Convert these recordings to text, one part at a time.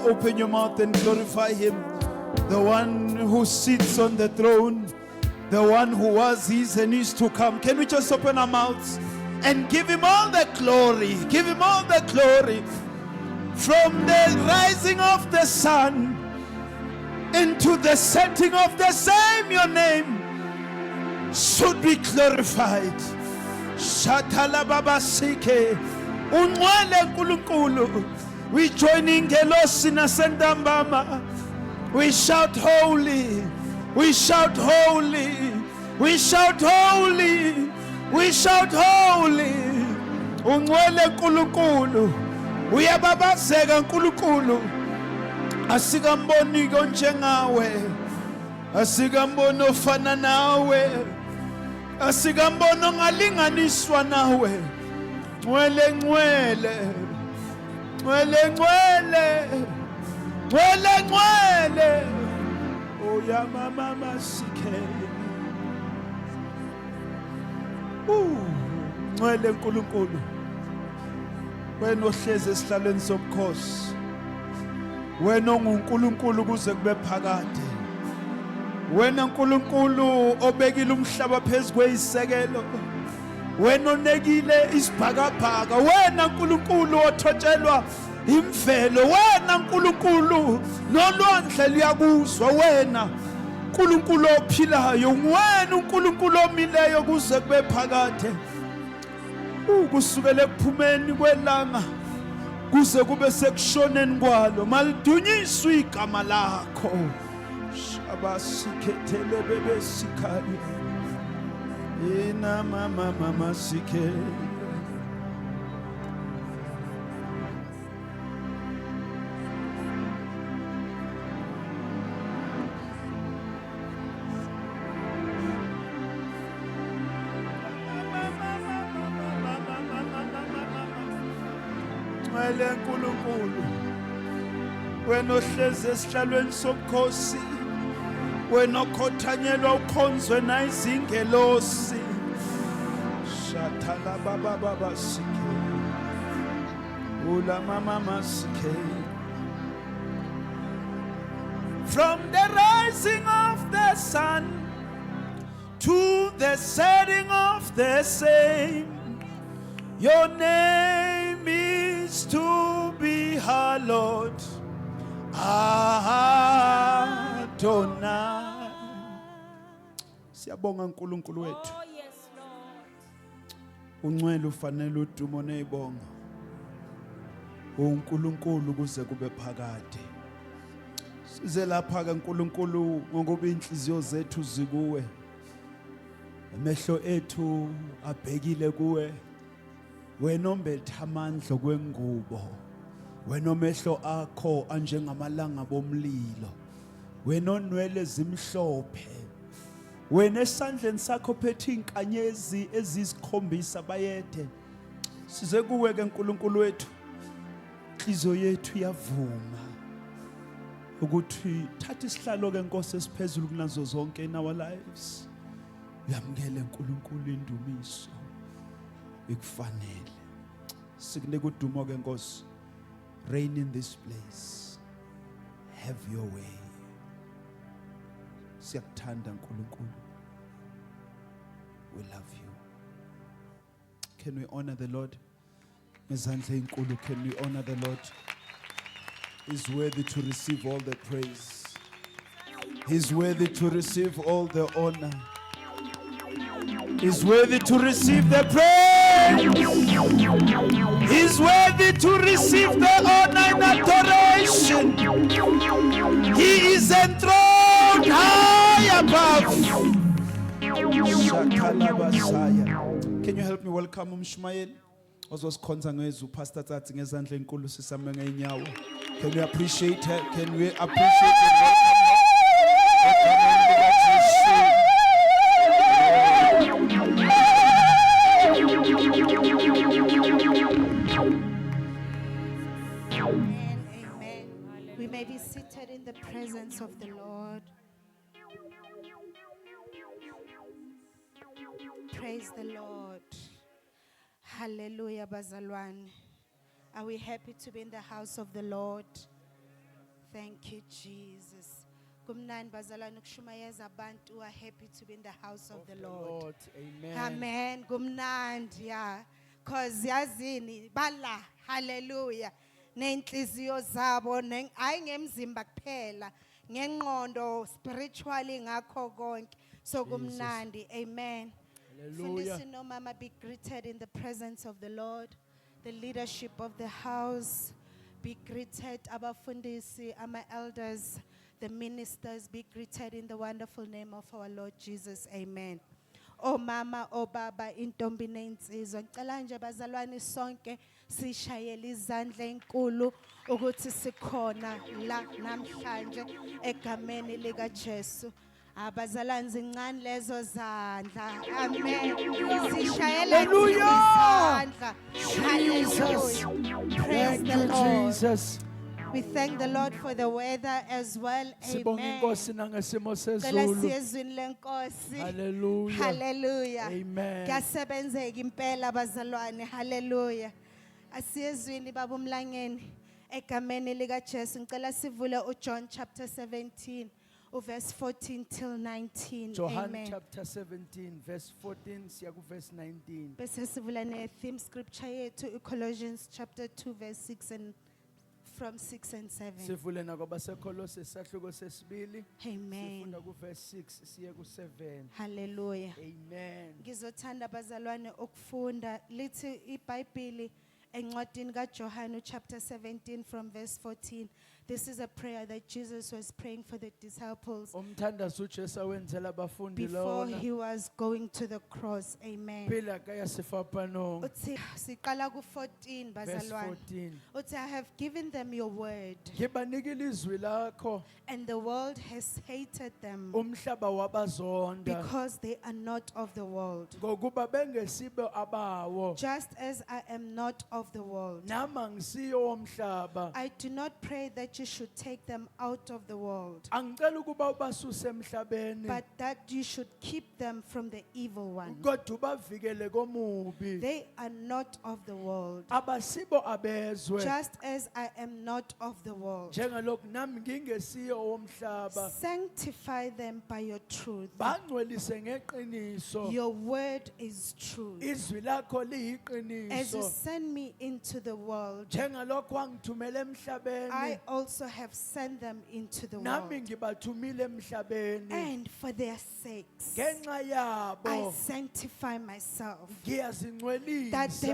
Open your mouth and glorify him. The one who sits on the throne, the one who was, is, and is to come. Can we just open our mouths and give him all the glory? Give him all the glory. From the rising of the sun into the setting of the same, your name should be glorified. Shatala Baba Sike. Unwale Nkulunkulu. We join in Gelosi Nasendambama. We shout holy. We shout holy. We shout holy. We shout holy. Unwele Nkulunkulu. Uyababazeka Nkulunkulu. Asikamboni njengawe. Asikamboni ofana nawe. Asikamboni ongalinganiswa nawe. Ngwele ngwele. Ngwele ngwele. Ngwele ngwele. Oya mama masike. Ngwele Nkulunkulu. Wena ohlezi esihlalweni sobukhosi. Wena onguNkulunkulu kuze kube phakade. Wena Nkulunkulu obekile umhlaba phezu kweyisekelo. Wena onekile isibhakabhaka. Wena Nkulunkulu othotshelwa imvelo. Wena Nkulunkulu nolwandle liyakuzwa. Wena Nkulunkulu ophilayo. Wena uNkulunkulu omileyo kuze kube phakade. Kusukela ekuphumeni kwelanga kuze kube sekushoneni kwalo malidunyiswe igama lakho. Shabasikethele bebesikhaya. Ina mama mama sike. Ngwele Nkulunkulu. Wena ohlezi esihlalweni sobukhosi. Wena okhothanyelwa ukhonzwe nayizingelosi. Shatala baba baba sike. Ula mama masike. From the rising of the sun to the setting of the same, your name is to be hallowed. Siyabonga uNkulunkulu wethu. Oh, yes, Lord. Ungcwele ufanele udumo nezibongo. uNkulunkulu kuze kube phakade. Size lapha ke uNkulunkulu ngokuba inhliziyo zethu zikuwe. Emehlo ethu abhekile kuwe. Wena ombetha amandla kwengubo. Wena omehlo akho anjengamalanga bomlilo. Wena onwele zimhlophe. Wena esandleni sakho phethe inkanyezi ezisikhombisa bayede. Size kuwe ke uNkulunkulu wethu. Inhliziyo yethu iyavuma ukuthi thatha isihlalo ke Nkosi esiphezulu kunazo zonke in our lives. Uyamkele uNkulunkulu indumiso ikufanele. Sikunika udumo ke Nkosi. Reign in this place. Have your way. Siyakuthanda uNkulunkulu. We love you. Can we honor the Lord? Mezandla enkulu, can we honor the Lord? He's worthy to receive all the praise. He's worthy to receive all the honor. He's worthy to receive the praise. He's worthy to receive the honor and adoration. He is enthroned high above. Can you help me welcome Umshmayeli? Ozosikhonza ngezu Pastor Tsatsi ngezandla enkulu sisame ngeenyawo. Can we appreciate her? Can we appreciate and Amen, amen. We may be seated in the presence of the Lord. Praise the Lord. Hallelujah, bazalwane. Are we happy to be in the house of the Lord? Thank you, Jesus. Kumnandi bazalwane ukushumayeza abantu who are happy to be in the house of the Lord. Amen. Amen. Kumnandi, yeah. Cause yazini bala, hallelujah. Nenhliziyo zabo ayi ngemzimba kuphela, ngengqondo spiritually ngakho konke. So kumnandi. Amen. Hallelujah. Fundisi nomama be greeted in the presence of the Lord. The leadership of the house be greeted. Abafundisi, ama elders, the ministers be greeted in the wonderful name of our Lord Jesus. Amen. O mama, o baba, intombi nensizwa. Ngicela nje bazalwane sonke sishayele izandla enkulu ukuthi sikhona la namhlanje egameni lika Jesu. Abazalwane zincane lezo zandla. Amen. Sishayela izandla. Hallelujah. Praise the Lord. Jesus. We thank the Lord for the weather as well. Sibonga Amen. inkosi nangesimo Cela sezulu. siyezwini lenkosi. Hallelujah. Hallelujah. Amen. Kuyasebenzeka impela bazalwane. Hallelujah. Asiyezwini baba umlangeni egameni lika Jesu. Ngicela sivule uJohn chapter 17 verse 14 till 19. John Amen. chapter 17 verse 14 siya ku verse 19. Bese sivula ne theme scripture yethu Colossians chapter 2 verse 6 and from 6 and 7. Sivule nakwabaseKolose sahluko sesibili. Amen. Sifunda ku verse 6 siya ku 7. Hallelujah. Amen. Ngizothanda bazalwane ukufunda lithi iBhayibheli encwadini kaJohane chapter 17 from verse 14. This is a prayer that Jesus was praying for the disciples Umthandazo uJesu awenzela abafundi before lona. he was going to the cross. Amen. Phela kaya sifapano. Uthi siqala ku 14 Verse bazalwane. 14. Uthi I have given them your word Ngibanikile izwi lakho and the world has hated them umhlaba wabazonda because they are not of the world. ngokuba bengesibe abawo. Just as I am not of the world. Nama ngisiyo womhlaba. I do not pray that you should take them out of the world, Angicela ukuba ubasuse emhlabeni. but that you should keep them from the evil one. Kodwa ubavikele komubi. They are not of the world, Abasibo abezwe. just as I am not of the world. Njengalokhu nami ngingesiyo womhlaba. Sanctify them by your truth. Bangcwelise ngeqiniso. Your word is truth. Izwi lakho As you liyiqiniso. send me into the world, Njengalokhu wangithumela emhlabeni. I also also have sent them into the nami world. ngibathumile emhlabeni And for their sakes, ngenxa I yabo sanctify myself, that they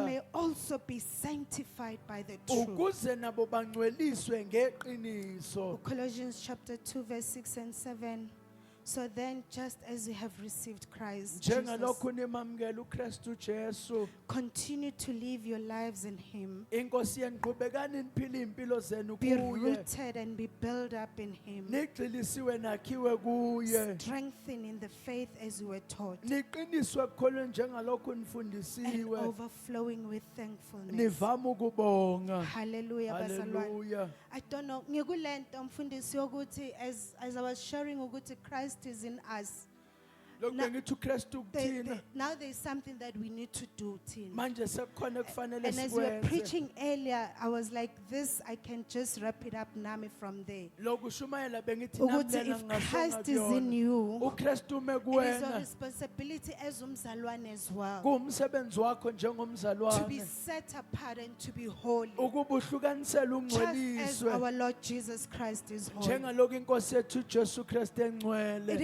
may ngiyazingcwelisa also be sanctified by the truth. ukuze nabo bangcweliswe ngeqiniso. Colossians chapter 2, verse 6 and 7. So then, just as you have received Christ Jesus, Njengalokhu nimamukela uKristu Jesu, continue to live your lives in Him. inkosi yenu qhubekani niphile impilo zenu Be kuye. rooted and be built up in Him. Nigxilisiwe nakhiwe kuye. Strengthen in the faith as you were taught, Niqiniswe ekukholweni njengalokhu and nifundisiwe. overflowing with thankfulness. Nivama ukubonga. Hallelujah, bazalwane. Hallelujah. I don't know. Ngikulento mfundisi yokuthi as I was sharing ukuthi Christ is in us. Lokhu Na- bengithi uKristu kuthina. Now there's something that we need to do, Tina. Manje sekukhona ekufanele And as you were sikwenze. preaching earlier, I was like, this, I can just wrap it up nami from there. Lokhu shumayela bengithi Ukuthi namlela if Christ is in ngasonga you, uKristu ume it is your kuwena. responsibility as umzalwane as well Kuwumsebenzi wakho to be njengomzalwane set apart and to be holy, ukuba uhlukanisele just as ungcweliswe our Lord Jesus Christ is holy. njengalokhu inkosi yethu uJesu Kristu It engcwele.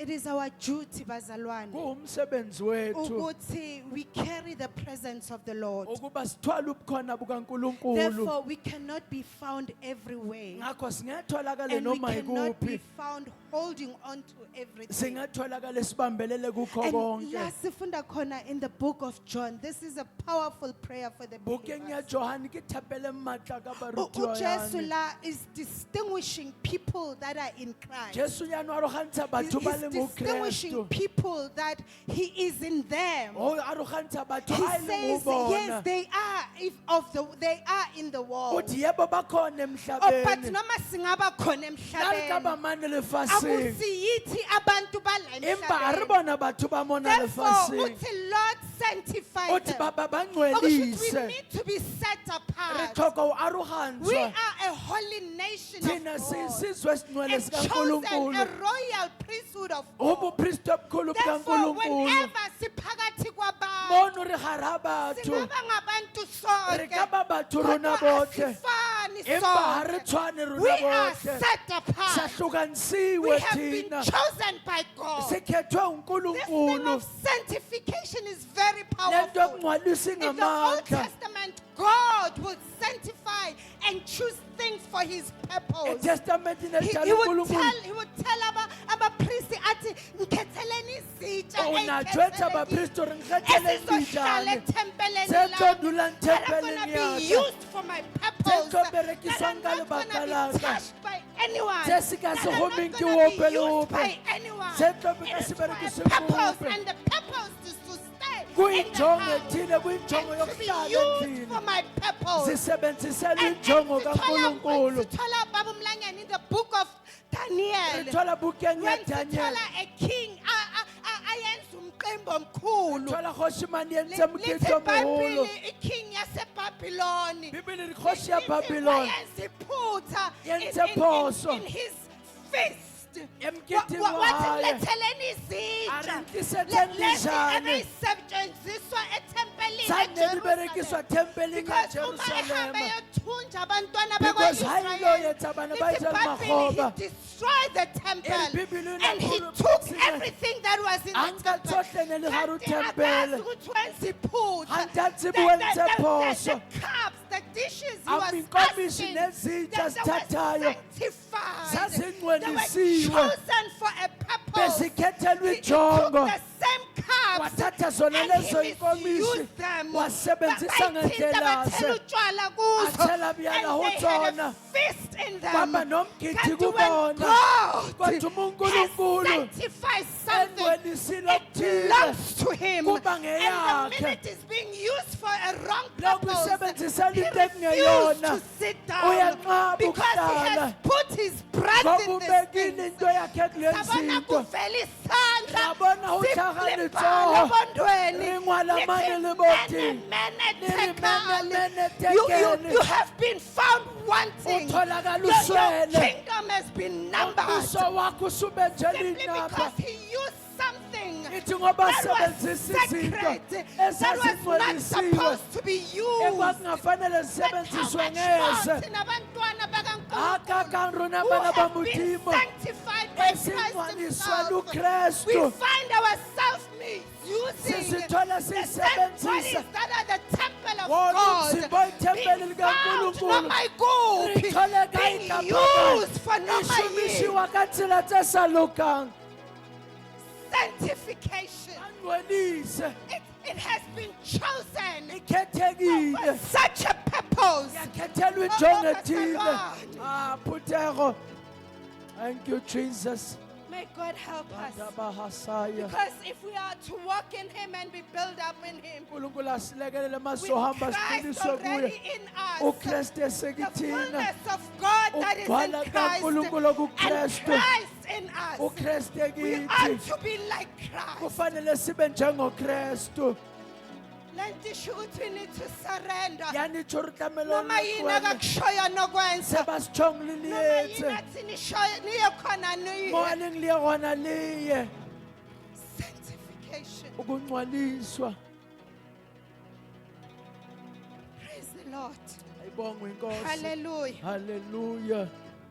is our duty, bazalwane, Kuwumsebenzi wethu ukuthi we carry the presence of the Lord. ukuba sithwale ubukhona bukaNkulunkulu. Therefore, we cannot be found everywhere, Ngakho singatholakala and we noma cannot be ikuphi. found holding on to everything. Singatholakala sibambelele kukho And konke. la sifunda khona in the book of John, this is a powerful prayer for the Bukeng ya believers. Johani ke thapele matla ka barutiwa uJesu yani. la is distinguishing people that are in Christ. Jesu ya no arogantsha batho ba leng He's ho distinguishing Kristu. people that He is in them. O arogantsha batho He a leng ho says, bona. yes, they are in the world. Uthi yebo bakhona Oh, but emhlabeni. noma singaba khona Nalika emhlabeni, bamane lefaseng. akusiyithi abantu bala Empa ha re emhlabeni. bona batho ba mona Therefore, lefaseng. uthi Lord sanctify Uthi them. baba Okusho ukuthi we bangcwelise. need to be set Re apart. hloka ho We arogantswa. are a holy nation Thina of God, sizwe esingcwele and sika chosen a Nkulunkulu. royal priesthood of God. Ubupristi obukhulu buka Therefore, Nkulunkulu. whenever siphakathi kwabantu, Bona re hara batho. singaba ngabantu Re sonke, ka ba batho rona kodwa botlhe. asifani Empa ha re sonke. tshwane We rona are botlhe. set apart. We Sahlukanisiwe have been thina. chosen by God. Sikhethwe This thing uNkulunkulu. of sanctification is very Lento powerful. yokungcwalisa In the Old ngamandla. Testament, God would sanctify and choose things for His purpose. eTestamentini He elidala would uNkulunkulu tell abapristi athi ngikhetheleni izitsha unajwetha abapristi uri ngikhetheleni esizohlala njani ethempeleni sethodula lami, that are ntempeleni gonna be yakhe used for my purpose, that Setsoberekiswa are ka not gonna lebaka be la ka. touched by anyone, Se se ka that se are not homeng ke gonna be ope le used ope. by anyone. Se tlo be It ka is se for a berekiswe purpose, kope. and the purpose is to stay in the kuyinjongo house ethile kuyinjongo and to be yokuhlala used for endlini my purpose. sisebenzisela And injongo sithola kaNkulunkulu Baba Mlangeni in the book of Daniel. sithola bukeng ya When Daniel sithola a king ayenza umqimbi omkhulu. thola khoshimani Lithi yenze umkhitho omkhulu iBhayibheli iking yaseBhabhiloni. Bibili likhoshi ya Lithi Babylon wayenza iphutha Yenze phoso. in his feast. emkhithini Wathi wayo letheleni izitsha. Arintisetheni Lezi njani ebeyisetshenziswa ethempelini sane liberekiswa eJerusalem. thempelini Because uma ehambe eJerusalema yothunja abantwana Because hayi lo bakwa-Israyeli, yethu abantu lithi bayizela iBhayibheli, mahoba. he destroyed the temple Ibhibhili and he uNkulunkulu took uthini? everything that was in the Anka temple. tsohle ne le hare Kanti uthempele. akazi ukuthi wenza iphutha. Antazi wenze phoso. The cups, the dishes he was Aminkomishi asking, nezitsha that they were zithathayo sanctified. They zazingcwelisiwe. were chosen for a purpose. bezikhethelwe He took ijongo the same cups wathatha zona and lezo he inkomishi misused them. wasebenzisa Bayithinta, ngendlela bathela ze utshwala kuzo, Athela buyana ho and they had a tsona. feast in them. baba nomgidi Kanti when kubona God kodwa has uNkulunkulu sanctified something, engcwelisile it okuthile belongs to Him. Kuba And the ngeyakhe. minute it's being used for a wrong Lokhu purpose, usebenzisela He into refused ekungeyona. to sit down Uyanqaba because He has ukuhlala. put His breath in this ngokubekile thing. into yakhe kule Sabona zinto kuvela isandla Rabona uthakala siblibhala itsoho. ebondweni. Ringwala Lithi, mane libothi. "Mene, mene, Lithi, tekali." mene, You tekeli. have been found wanting. Utholakala Your uswele. kingdom has been numbered umbuso wakho usubenzela simply inamba because He used something ithi ngoba that was sebenzisa izinto sacred, that was not ezazingcwelisiwe supposed to be used. ekwakungafanele zisebenziswe ngeze Thina bantwana bakaNkulunkulu Akakang rona who bana ba have been Modimo, sanctified by Christ esingcwaliswa himself. luKristu. We find ourselves misusing Sizithola the same sisebenzisa bodies that are the temple of wona God, umzimba oyithempeli being found likaNkulunkulu. noma ikuphi, Ritholeka being igaphakathi, used for noma yini. ishumisiwa ka tsela tse sa lokang. Sanctification. Angcwelise, It has been chosen for ikhethekile, such a purpose. yakhethelwa injongo Oh, ethile. Lord. Phuthego. Thank you, Jesus. May God help us. Ndabahasaya. Because if we are to walk in Him and be built up in Him, uNkulunkulu asilekelele with masohamba Christ siqiniswe already kuye. in us, uKristu the esekithina. fullness of God that is Ukugcwala in Christ, kaNkulunkulu and kuKristu. Christ in us, uKristu we kithi. ought to be like Christ. Kufanele sibe njengoKristu. Lentisho ukuthi we need to surrender. Yanitsho uri tlamelo Noma yini likwele. akakushoyo nokwenza. Sebasitshong Noma yini liliyetse. athi nishoyo niye khona Moya niye. lingiliye khona liye. Sanctification. Ukungcwaliswa. Praise the Lord. Ayibongwe inkosi. Hallelujah. Hallelujah.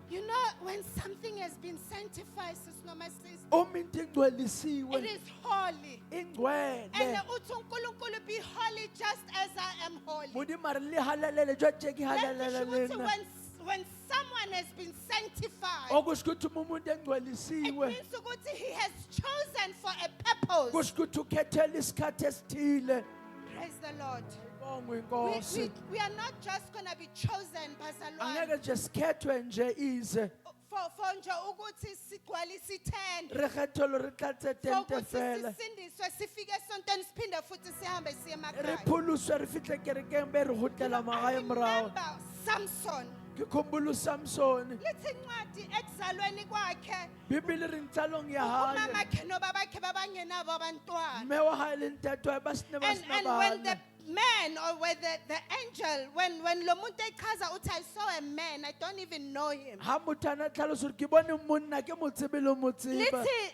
You know, when something has been sanctified, Sis Noma says, Uma into it ingcwelisiwe, is holy. And ingcwele. uthi uNkulunkulu be holy just as I am holy. Modimo a re le halalele jwa tje ke halalela Lentisho le ukuthi nna. when someone has been sanctified, Okusho ukuthi uma umuntu it engcwelisiwe, means ukuthi he has chosen for a purpose. kusho ukuthi ukhethela isikhathi esithile. Praise the Lord. Ayibongwe inkosi. We are not just going to be chosen, Bazalwane, Angeke nje sikhethwe nje ize. for nje ukuthi sigcwalise ithende. Re kgethelwe re tlatse For tente ukuthi fela. sisindiswe sifike esontweni siphinde futhi sihambe siye Re emakhaya. phuluswe re fihle kerekeng be re hotlela I magae morago. remember Samson. Ke khumbula uSamson. Lithi incwadi ekuzalweni kwakhe Bibili re ntsalong ya hae. umamakhe nobabakhe babangenabo abantwana. Mme wa hae le ntate wa hae ba sene ba sena And when the bana. man or when the angel, when lo muntu echaza uthi I saw a man, I don't even know him. Ha motho a na tlhalosa gore ke bone monna ke mo tsebe le mo tseba. Lithi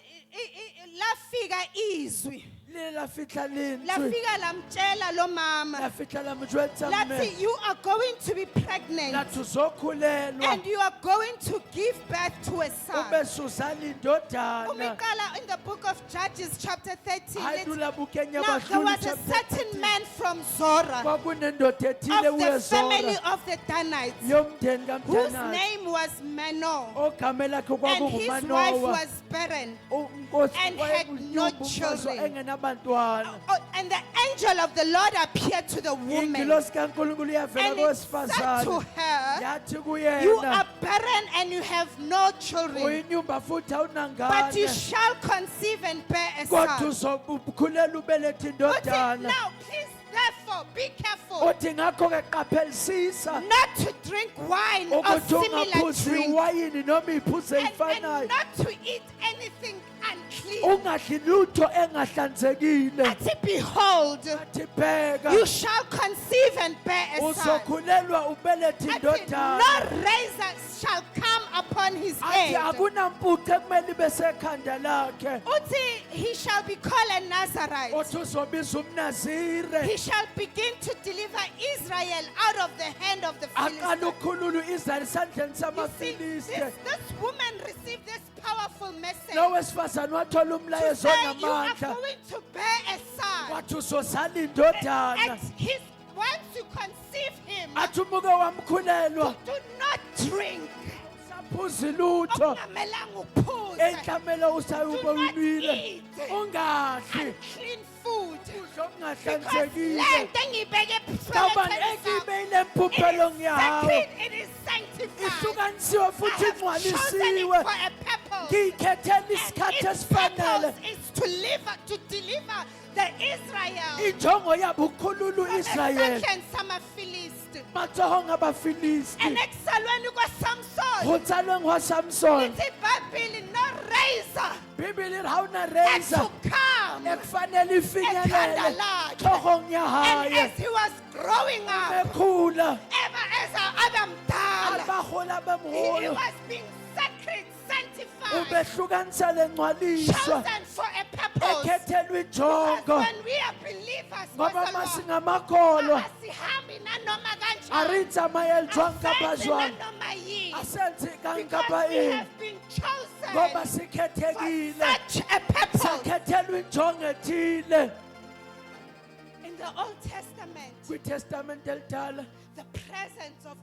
lafika izwi. Le la fitla lentswe. Lafika lamtshela lo mama. La fitla la mo jwetsa mme. Lathi you are going to be La pregnant tuzokhulelwa. and you are going to give birth to a son. Ube susala indodana. Umikala in the book of Judges chapter 13. Ha lithi, dula bukeng ya Now there bahlodi was a chapter certain 13. man from Zora Kwakunendoda ethile of the uwezora family of the Danites yomndeni whose kaMdanadi. name was Manoah, Ogama lakhe and his wife kwakungumanowa. was barren. Inkosi and had no wayebunyumbu children. engenabantwana. Oh, and the angel of the Lord appeared to the woman Ingilosi kaNkulunkulu iyavela and it said to kowesifazane. her, Yathi you are kuyena, barren and you have no children, uyinyumba futhi but you awunangane. shall conceive and bear a Kodwa son. uzokhulela ubelethe Uthi, indodana. now please therefore be careful Uthi ngakho ke qaphelisisa not to drink wine or ukuthi similar ungaphuzi drink iwayini noma iphuzo and eyifanayo. not to eat anything unclean. Ungadli lutho engahlanzekile. Athi, behold, Athi bheka you shall conceive and bear a son. uzokhulelwa ubelethe Athi, indodana. no razor shall come upon his Athi head. akunamputhe ekumele ibe sekhanda lakhe. Uthi, he shall be called a Nazarite. Uthi uzobizwa umNazire. He shall begin to deliver Israel out of the hand of the Aqala Philistines. ukukhulula u-Israyeli esandleni You see, samafilisti. this woman received this powerful message. Lo wesifazane wathola To umlayezo say you are onamandla. going to bear a son. Wathi uzozala indodana. And his, once you conceive him, Athi umuke wamkhulelwa. do not drink. Saphuza lutho. Okungamelanga ukuphuze. Ey'hlamela usayo Do ube not uyinwile. eat Ungadli. unclean food. Udla Because okungahlanzekile. lento engiyibeke Kawubani esibelethweni ekuyibeyile sami, mphuphelo it is ngiyawo. sacred, it is sanctified. Ihlukanisiwe I futhi have chosen it ingcwalisiwe. for a purpose. Ngiyikhethela And isikhathi its esifanele. purpose is to deliver the Israel Injongo yabo ukukhulula from u-Israyeli. esandleni samaFilisti. Matsohong abafilisti. And ekuzalweni kwaSamson, Go tsalweng gwa Samson. lithi iBhayibheli, no razor Bibili re ha o na had razor to come. ekufanele ifinyelele Ekhanda lakhe. tlhogong ya And hae. as he was growing up, Ekhula. ever as abamdala, Abahola he bemholo. was being sacred, sanctified, Ubehlukanisa lengcwaliswa. chosen for a purpose. Ekhethelwa Because injongo. when we are believers, Ngoba Pastor Lord, masingamakholwa. asihambi nanoma kanjani, Aritsa mayel jwang kapa asenze jwang. nanoma yini. asenze because kangaba we ini have been ngoba chosen for sikhethekile such a purpose. sakhethelwa injongo ethile In the Old Testament, kwitestamente elidala the presence of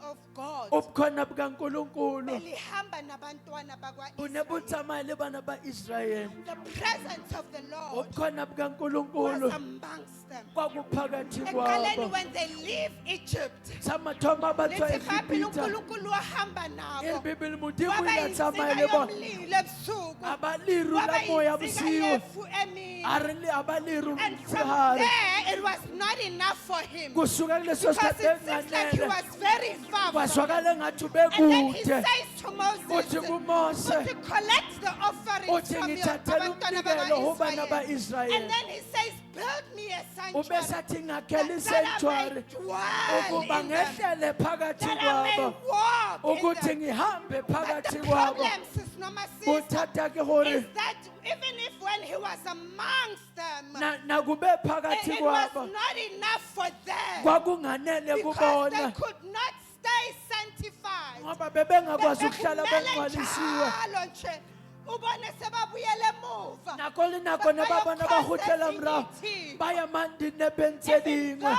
of God ubukhona bukaNkulunkulu belihamba nabantwana bakwa-Israyeli. bunebuthamayo lebana ba-Israyeli The presence of the Lord ubukhona was bukaNkulunkulu amongst them. kwakuphakathi Ekuqaleni kwabo when they leave Egypt, samathoma abathwa lithi iBhayibheli eGibhita uNkulunkulu wahamba nabo. ilibhibhili mudimu Waba ilathamayo yinsika lebona yomlilo ebusuku. abaliru Waba lamoya yinsika busiwe yefu emini. abaliru And from mtsihari there, it was not enough for him. kusuka kuleso Because sikhathi it seems like he enganele was very far from kwazwakala engathi And then he ubekude says to Moses, uthi kumose to collect the offerings uthi from your ngithathela abantwana umnikelo ubana bakwa-Israyeli. And ba-Israyeli then he says, build me a ube sanctuary sathi ngakhela that I may isentuary dwell ukuba in them, ngehlele phakathi that I may kwabo walk in ukuthi them. ngihambe But phakathi the kwabo problem, sis Noma sis, kuthatha ke gore is that even if when he was amongst them, nakube phakathi it was kwabo not enough for them kwakunganele because they kubona could not stay sanctified. ngoba bebengakwazi ukuhlala Bekumele bengcwalisiwe njalo nje ubone sebabuyele emuva. nakho linakho nababona bahutela mrawo baya mandini nebentsedingwe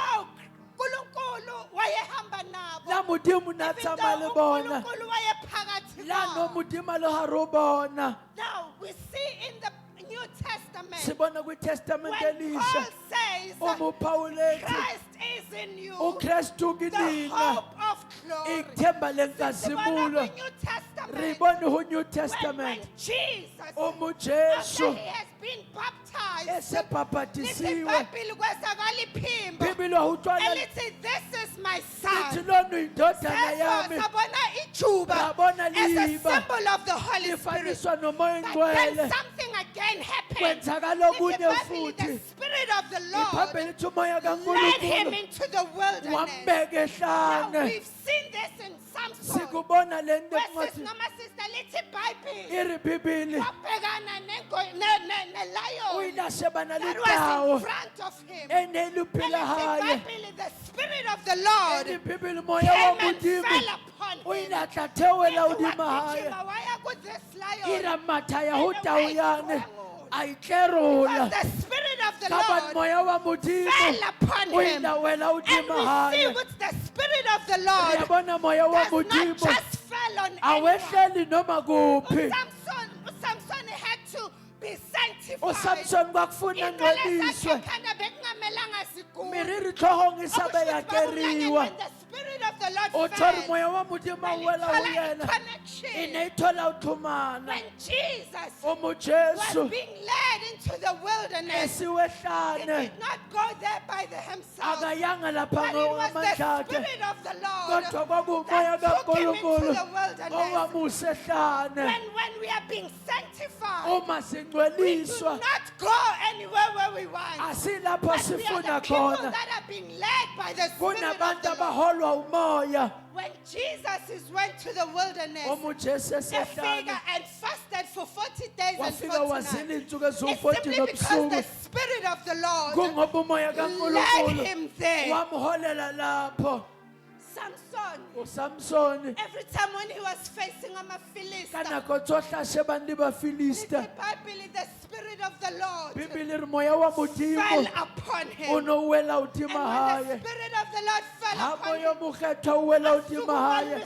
uNkulunkulu wayehamba nabo. la modimo Even natsama though le bona uNkulunkulu wayephakathi la no kwabo. modimo le ga re o bona Now we see in the New Testament sibona kwitestamente when Paul elisha says umuphawulethi Christ is in you, ukristu the kinina hope of glory. ithemba Sibona lenkazimulo kwi-New Testament re bone ho new when testament Jesus, umujesu after he has been baptized, lithi esebhabhatisiwe iBhayibheli kwezakala iphimbo bhibili wawutshwala elithi this is my lithi son. lona uyindodana Therefore, yami sabona ijuba rabona as a liba symbol of the Holy Spirit. lifaniswa nomoya But engcwele then something again happened. kwenzakala Lithi okunye iBhayibheli, futhi the Spirit of the Lord ibhabheli lithi umoya led him kankulunkulu into the wilderness. wambeka Now ehlane we've seen this in Samson. sikubona le nto Where sis engathi noma sister lithi iBhayibheli iri bhibili wabhekana nelion uyilashebana that was litawo in front of him. eneluphila haye IBhayibheli, the Spirit of the Lord eri bhibili moya came wa and modimo fell upon him. uyinatlathewela Lithi udima haye wagijima waya ku-this lion. iramatha And yahuta away uyane from ayitlerola Because the Spirit of the kabani Lord moya wa modimo fell upon him. uyilawela And udima we see haye with the Spirit of the Lord uyabona moya wa does not modimo just fell on anyone. awehleli noma kuphi Samson had to be sanctified. usamson kwakufuna Inqola ngcweliswe zakhe ekhanda bekungamelanga zigume. miriri tlhogong e sabe Okusho ukuthi yakeriwa when the Spirit of the Lord o thori fell, moya wa modimo a wela ho belithola yena i-connection. e ne e thola o tlhomana When Jesus o was mojesu being led into the wilderness, esiwe he hlane did not go there by himself. akayanga lapha But it was the ngamantlakhe Spirit of the Lord kodwa kwakumoya that took him into kankulunkulu the wilderness. owamuse hlane When we are being sanctified, uma we do singcweliswa not go anywhere where we want. asilapho But we are sifuna the people khona that are being led by the Spirit of kunabantu the Lord. abaholwa umoya When Jesus went to the wilderness, omujesu Efika esehlane and fasted for 40 days and wafika 40 wazila nights. iinsuku It's eziwu-40 simply because the nobusuku Spirit of the Lord kungoba umoya led kankulunkulu him there. wamholela lapho Samson, usamsoni every time when he was facing a Philistine, ka nako tsotlhe a shebane le bafilista the Spirit of the Lord bibele re moya wa modimo fell upon o him. ne o wela And hodima when the hae Spirit of the Lord fell ha upon moya him, mokgethwa o wela hodima hae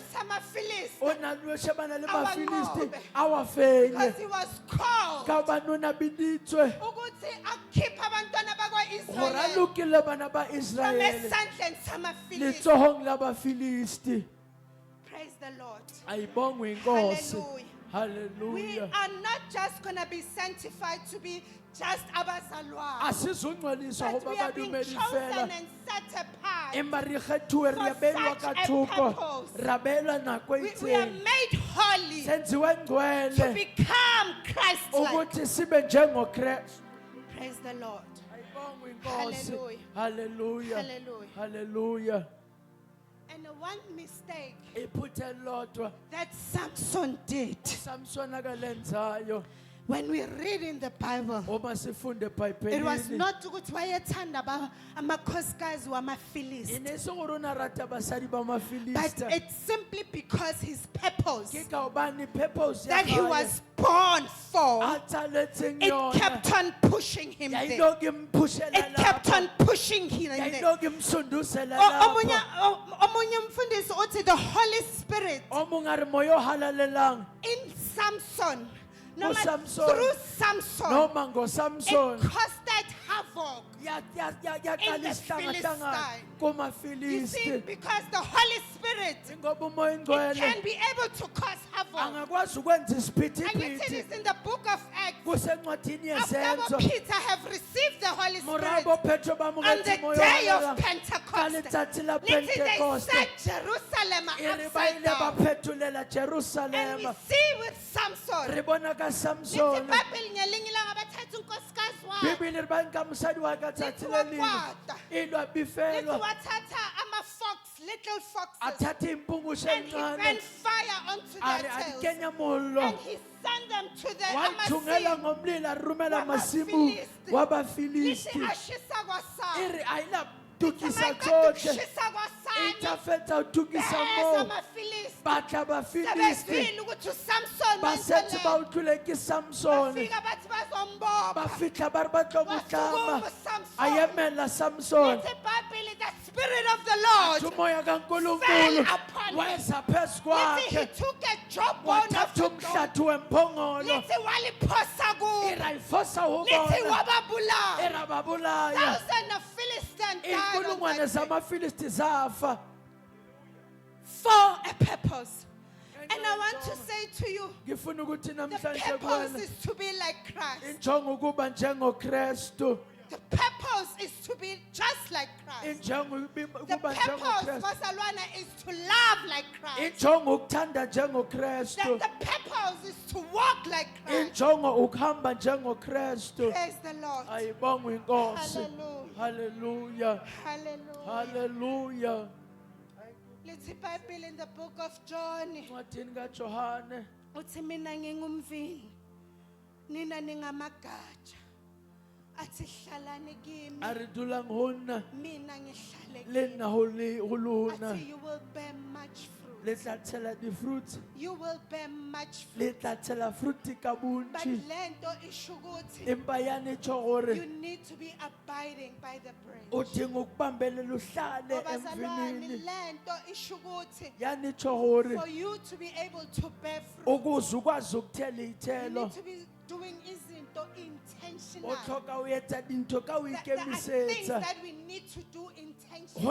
Philistine, o na le shebana le Awa mafilisti ngobe. a wa fenye because he was called ka bane o nabiditswe ukuthi akhiphe abantwana gore a bakwa-Israyeli lokile bana ba from israele esandleni samafilisti. letsohong la bafilisti Praise the Lord. ayibongwe inkosi Hallelujah. We haleluya are not just going to be sanctified to be just abazalwane, asizungcweliswa but go we ba are being badumedi chosen fela and set apart. empa re kgethuwe re abelwa ka such a thoko purpose. ra beelwa nako e We are itseng made holy senziwe to ngcwele become Christ-like. ukuthi sibe njengokristu Praise the Lord. ayibongwe inkosi Hallelujah. haleluya Hallelujah. haleluya And one mistake iphutha elilodwa that Samson did, usamsoni akalenzayo When we read in the Bible, uma sifunde it was eBhayibhelini not ukuthi wayethanda amakhosikazi wamaFilisti, inesogoro na rata basadi ba but mafilista it's simply because his purpose ke ka obane purpose ya that he hae was born for, a tsaletseng it yona kept on pushing him ya there. ilo ke mphushela It kept lapho on pushing him ya there. ilo ke msundusela Omunye lapho omunye umfundisi uthi the Holy Spirit omunga re moyo halalelang in Samson, no Samson. through Samson, noma ngo it Samson caused that havoc. ya In the kalihlanga Philistine. kuma You see, Filisti because the Holy Spirit, ngoba umoya it ingcwele can be able to cause havoc. angakwazi ukwenza And yet it isiphithiphithi is in the book of Acts. kusencwadini After yezenzo Peter have received the Holy Spirit morabo Petro on bamuketse the moya day of ka Pentecost, letsatsi la let's say they Pentecost set Jerusalem e re ba upside ile ba down. phethulela And we Jerusalema see with Samson, re bona ka let's say Samson Bible ngelinye ilanga bathatha unkosikazi wakhe, bibili re ba nka mosadi wa ka tsatsi le Lithi lengwe wakwata. e lwa let's bifelwa wathatha ama-fox, little a foxes, thatha impungushe and he ran encane fire onto a re their a di tails, kenya mollo and he sent them to the wa thungela Amasim. ngomlilo a rumela masimu Wabafilisti. wa Lithi bafilisti ashisa e kwasana. re a ila tukisa Maqeda tsohle ukushisa e kwasani, tla fetsa ho tukisa beza moo amaFilisti. batla bafilisti Sebezwile ukuthi uSamson ba setse ba wenze utlwile ke Samson bafika bathi bazombopha. ba fitla ba re ba tlo mo tlama Wasukuma Samson. a emela Samson Lithi iBhayibheli, the Spirit of the Lord umoya fell kaNkulunkulu upon him. weza phezu Lithi he kwakhe took a jawbone of wathatha the dog. umhlathi wemphongolo Lithi waliphosa kubo. irayifosa ho Lithi bona wababulala. erababulaya Thousands of Philistines died on inkulungwane that day zamafilisti zafa for a purpose. And I want to say to you, ngifuna ukuthi the namhlanje purpose kuwena is to be like Christ. injongo ukuba njengokristu The purpose is to be just like Christ. injongo The ukuba purpose, njengokristu Masalwana, is to love like Christ. injongo ukuthanda njengokristu The purpose is to walk like Christ. injongo ukuhamba njengokristu Praise the Lord. ayibongwe inkosi Hallelujah. haleluya Hallelujah. haleluya Let's see Bible in the book of John. encwadini kaJohane Uthi mina ngingumvini, nina ningamagatsha. Athi hlalani kimi, a re dulang ho nna mina ngihlale le kini. nna ho lona Athi you will bear much le fruit. tla tshela di-fruit You will bear much le fruit. tla tshela fruit ka But bontši lento isho ukuthi empa yane tsho you gore need to be abiding by the o branch. dinga ukubambelela uhlale Ngoba zalwane, emvinini lento isho ukuthi yane tsho gore for you to be able to bear fruit, ukuze ukwazi ukuthela you iy'thelo need to be doing izinto o intentional. tlhoka o etsa dintho ka o There are things ikemisetsa that we need to do go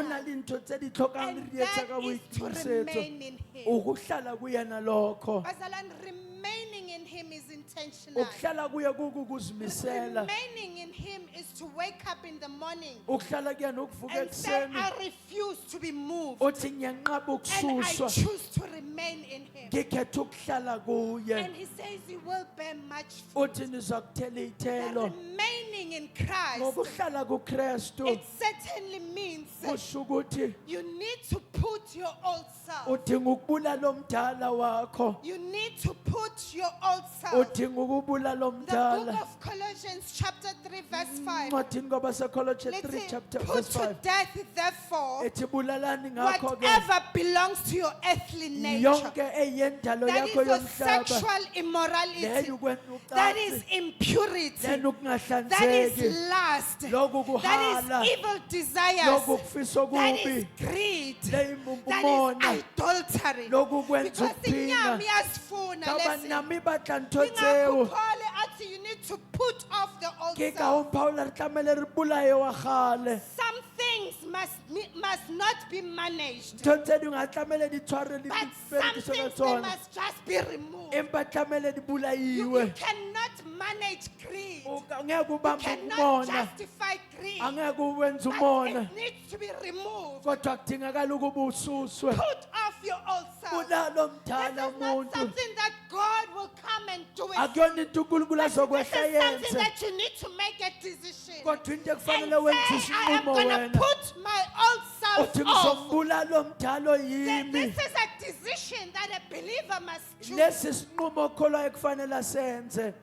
na intentionally. le ntho tse di tlhokang And re di etsa that ka is to boikemisetso remain in Him. ukuhlala kuyena lokho Bazalwane, remaining in Him is intentional. ukuhlala kuye kukukuzimisela Remaining in Him is to wake up in the morning ukuhlala kuyena ukuvuka and say, ekuseni I refuse to be moved. uthi ngiyanqaba And I ukususwa choose to remain in Him. ngikhetha ukuhlala kuye And He says He will bear much fruit. uthi niza kuthela That iy'thelo remaining in Christ, ngokuhlala kukristu it certainly means that kusho ukuthi you need to put your old self. udinga ukubulala omdala wakho You need to put your old self. udinga ukubulala The book omdala of Colossians chapter 3 verse 5. encwadini kwabaseColossians Let's 3 say, chapter put verse to 5 death therefore ethi bulalani ngakho-ke whatever belongs to your earthly nature. yonke eyendalo That yakho is your yomhlaba sexual immorality. leyo That is ukwenza impurity. lena That is ukungahlanzeki lust. loku That kuhala is evil desires. loku kufisa That is okubi greed. le That imona is adultery. loku kwenza Because ukuphinga inyama iyasifuna kaba lesi. nami batla ntho tseo Ingakho Paul athi you need to put off the old ke ka self. ho paula re tlamele re bolaye wa gale Some things must not be managed. ntho tse dingwe a tlamele di tshware le But diperekiso some ka things they tsona must just be removed. empa tlamele di You bolaiwe cannot manage greed. ngeke You ubambe cannot umona justify greed. angeke uwenze But umona it needs to be removed. kodwa kudingakala ukuba ususwe Put off your old self. bulala This omdala is not umuntu something that God will come and do it. akuyona into unkulunkulu This is azokwehla something yenze that you need to make a decision. kodwa into And ekufanele say, wenze I am isinqumo going to wena put my old self uthi off. ngizombulala omdala yimi This is a decision that a believer must choose. lesi sinqumo okholwayo kufanele asenze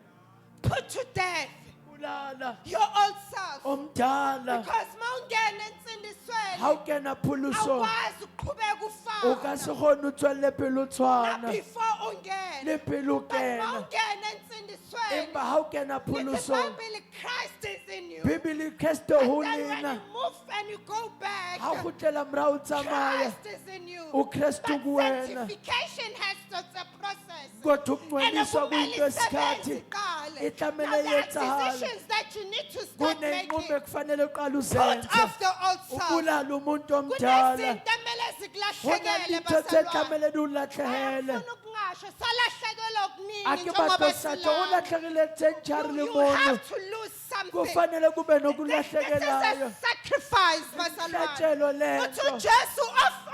Put to death bulala your old self. omdala. Because mawungena entsindisweni Ha o kena pholusong, awukwazi ukuqhubeka o ufana ka se kgone o tswelle pele o na tshwana before ungena. le pele o But kena. mawungena entsindisweni Empa ha o kena the pholusong, Bible, Christ is in you. Bibele Kriste ho Then when you lena. move and you go back, Ha o kgutlela morao o tsamaya, Christ is in you. o Kriste But ku wena. sanctification has to a process. Kodwa And ukungcweliswa kumele kuyinto yesikhathi. isebenze iqale. Itamele Now there are yenzahale. decisions that you need to start Kunenqubo making. ekufanele uqale Put uzenze. off the old self. Ubulala umuntu omdala. Kunezinto emele Hona zikulahlekele litho bazalwane. ekamele ulahlehele. Ayafuna ukungasho salahlekelwe okuningi Ake njengoba batho sathi silapha. ulahlekile tsenjari le You mono. have to lose something. Kufanele kube This is nokulahlekelayo. a sacrifice, bazalwane. Ihlatshelo Uthi lento. uJesu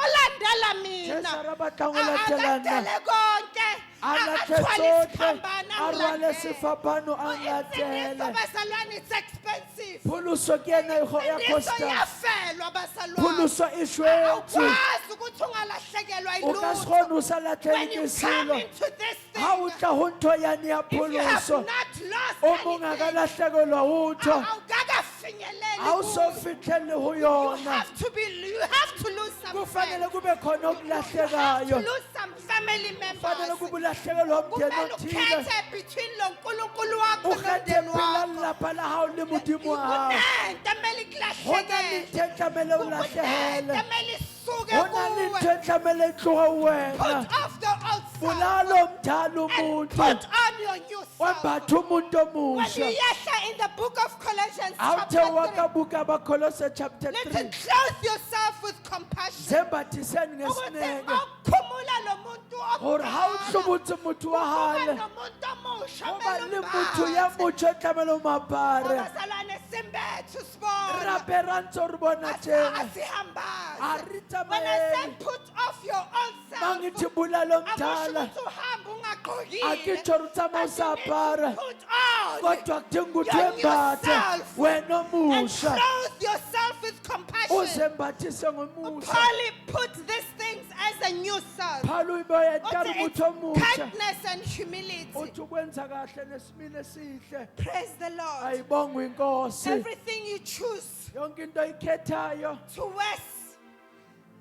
olandela mina. Jesu arabatla ho latela nna. Akadele konke. Alahle Akathwale tsohle. isiphambano Arwale angilandele. sefapano Insindiso, angatele. bazalwane, it's expensive. Phuluso ke ena ya Insindiso costa. iyafelwa, bazalwane. Phuluso e shwetse. Awukwazi ukuthi ungalahlekelwa O ka se yilutho. kgone o sa When latlhele you ke come selo. into this Ha o thing, tla ho ntho yane ya if you have pholoso, not lost o mong a ka anything, lahlekelwa ho ntho. awukakafinyeleli Ha o so kuyo. fihlelle ho You yona. have to lose some Kufanele friends. kube khona You have to okulahlekayo. lose some family Kufanele members. kube ulahlekelwa umndeni Kumele othile. ukhethe between lo nkulunkulu wakho Ukhethe nomndeni phela wakho. lelapa la hao le modimo wa hao. Kunento emele Ho na le ikulahlekele. ntho e tlamehile o Kunento lahlehele. emele isuke Ho na le kuwe. ntho e tlamehile e tlohe ho wena. Put off the old self Bulala omdala and umuntu. put on your new self. Wembatha umuntu When you omusha. yehla in the book of Colossians Ha o chapter theoha ka 3, buka baKolose chapter listen, 3. clothe yourself with compassion. Zembathiseni Ukuthi ngesineke. mawukhumula lo muntu Hore ha o omdala, hlobotse motho wa kuba hale. nomuntu omusha Ho ba omele le motho ya umbathe. motho e tlamehile o mo apare. Abazalwane, simbethe sibona. Rape ra ntse re bona tjena. A Asihambaze. re When I say tsamaye. put off your old Mangithi self, bulala akusho omdala. ukuthi uhambe ungagqokile. A ke tjho re tsamaya o sa But you need to apara. put on Kodwa kudinga ukuthi your new wembathe. self Wena and omusha. clothe yourself with compassion. Uzembathise ngomusha. Paul put these things as a new self. Phalo ibe yetara Uthi it's motho omusha. kindness and humility. Uthi ukwenza kahle nesimile esihle. Praise the Lord. Ayibongwe inkosi. Everything you choose Yonke into oyikhethayo to wear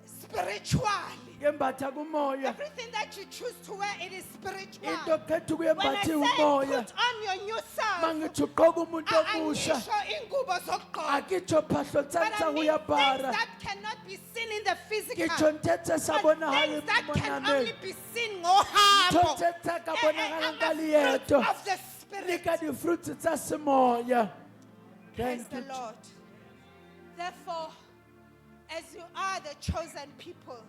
spiritually. yembatha kumoya. Everything that you choose to wear, it is spiritual. Into okhetha When I ukuyembatha say umoya. put on your new self, Mangithi ugqoka umuntu omusha. angisho ingubo zokugqoka. Akitsho phahlo But tsantsa I ho mean ya things para. that cannot be seen in the physical. Kitsho nthe tse sa But bonahale things that can monameng. only be seen Ntho ngohambo. tse tse ka bonahalang ka I'm a fruit leeto. of the Le Spirit. ka di-fruits tsa semoya. Praise Thank the you. Lord. Therefore, as you are the chosen people,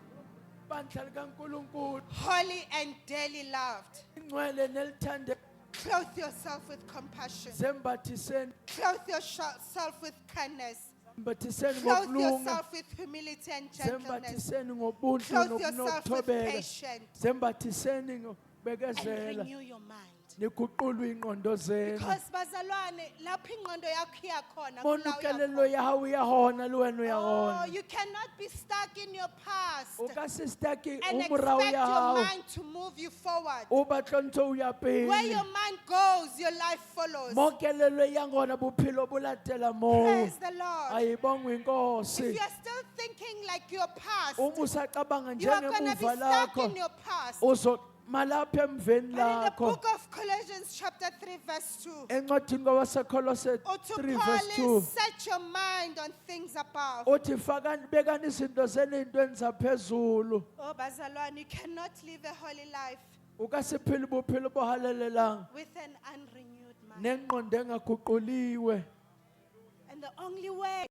Bandla likaNkulunkulu, holy and dearly loved, ingcwele nelithande, clothe yourself with compassion. zembathiseni, Clothe yourself with kindness. zembathiseni Clothe ngokulunga, yourself with humility and gentleness. zembathiseni ngobuntu Clothe yourself with nokuthobeka, patience. zembathiseni And ngokubekezela, renew your mind. nikuqulwe ingqondo zenu. Because bazalwane, lapho ingqondo yakho iya khona, Mona kula uya ukelelo khona. ya hao ya hona le wena ya Oh, hona. you cannot be stuck in your past O ka se stuck-e and ho morao expect ya your hao. mind to move you forward. O batla ntse o ya Where pele. your mind goes, your life follows. Mo kelelo ya ngona bophelo bo latela moo. Praise the Lord. Ayibongwe If inkosi. you are still thinking like your past, Uma usacabanga you are going to be njengemuva stuck lakho, in your past. uzomala apha emveni But in the lakho. book of Colossians chapter 3 verse 2, Encwadini kawaseKolose to 3 verse 2. set your mind on things above. Uthi bekani izinto zenu ey'ntweni zaphezulu. Oh, bazalwane, you cannot live a holy life O ka se phele bophelo bo halalelang with an unrenewed mind. nengqondo engaguquliwe. And the only way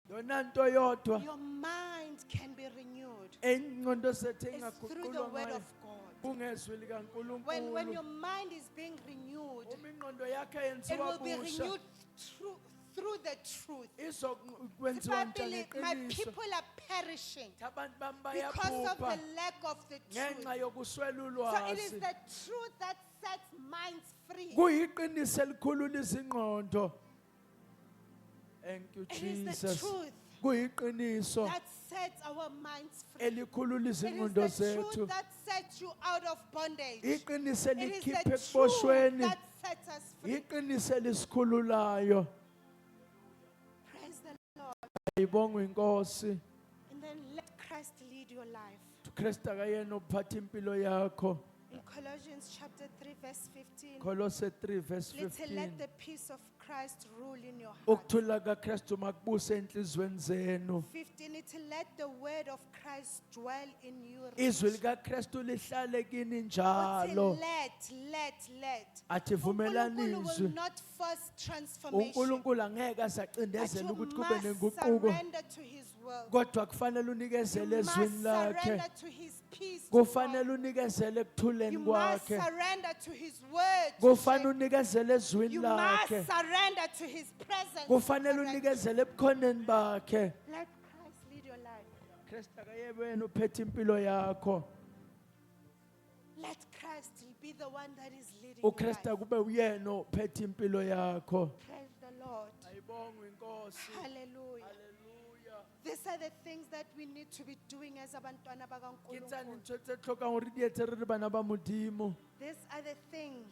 Yona nto yodwa your mind can be renewed engqondo sethu is through the engaguqulwa word ngayo of God. kungezwi When your likaNkulunkulu. mind is being renewed, Uma ingqondo yakhe it yenziwa will be busha, renewed through the truth. izokwenziwa My njengeqiniso. people are perishing Abantu bami because of bayabhubha the lack of the ngenxa truth. yokuswela So it is ulwazi. the truth that sets minds free. Kuyiqiniso elikhulula izingqondo. Thank you It is the Jesus. truth Kuyiqiniso that sets our minds free. elikhulula It is izingqondo the zethu. truth that sets you out of bondage. Iqiniso It is elikhiphe the truth ekuboshweni. that set us free. iqiniso elisikhululayo. Praise the Lord. Ayibongwe inkosi. And then let Christ lead your life. uKristu akayena ophatha impilo yakho. In Colossians chapter 3 verse 15, Kolose 3 verse let's say, 15. let the peace of Christ rule in your heart. Ukuthula kaKristu makubuse enhlizweni zenu. 15, it's let the word of Christ dwell in you. Izwi likaKristu lihlale kini Uthi njalo. let. Athi uNkulunkulu will vumelanizwe. not force transformation. uNkulunkulu angeke But asacindezele you ukuthi kube must nenguquko. surrender to his will. Kodwa kufanele You unikezele must ezwini lakhe. surrender to his peace. to Kufanele God. unikezele You ekuthuleni must kwakhe. surrender to his word. to Kufanele shape. unikezele ezwini You must lakhe. surrender to his presence. to Kufanele correct. unikezele ebukhoneni bakhe. Let Christ lead your life. Kristu akayebe wena uphethe impilo yakho. Let Christ be the one that is leading your uKristu life. kube uyena ophethe impilo yakho. Praise the Lord. Ayibongwe inkosi. Hallelujah. Hallelujah. These are the things that we need to be doing as abantwana Ke tsane bakaNkulunkulu. ntho tse tlhokang hore di etse re le bana ba modimo. These are the things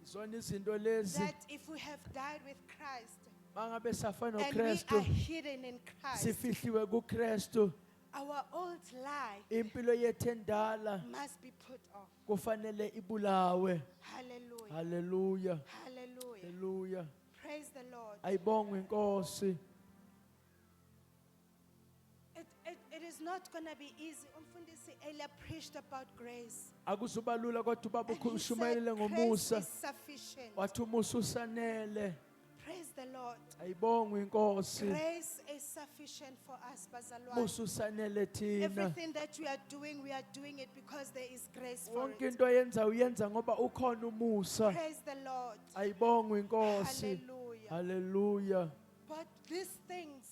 Zona izinto lezi that if we have died with Christ mangabe safa and we are noKristu hidden in Christ, sifihliwe kuKristu, our old life impilo yethu endala must be put off. kufanele ibulawe. Hallelujah. Hallelujah. Hallelujah. Hallelujah. Praise the Lord. Ayibongwe inkosi. It is not going to be easy. Umfundisi earlier preached about grace. Akusuba lula kodwa ubaba And he said, ushumayele grace ngomusa. is sufficient. Wathi umusa usanele. Praise the Lord. Ayibongwe inkosi. Grace is sufficient for us, bazalwane. Umusa usanele thina. Everything that we are doing it because there is grace for Wonke it. into oyenza uyenza ngoba ukhona umusa. Praise the Lord. Ayibongwe inkosi. Hallelujah. Hallelujah. But these things,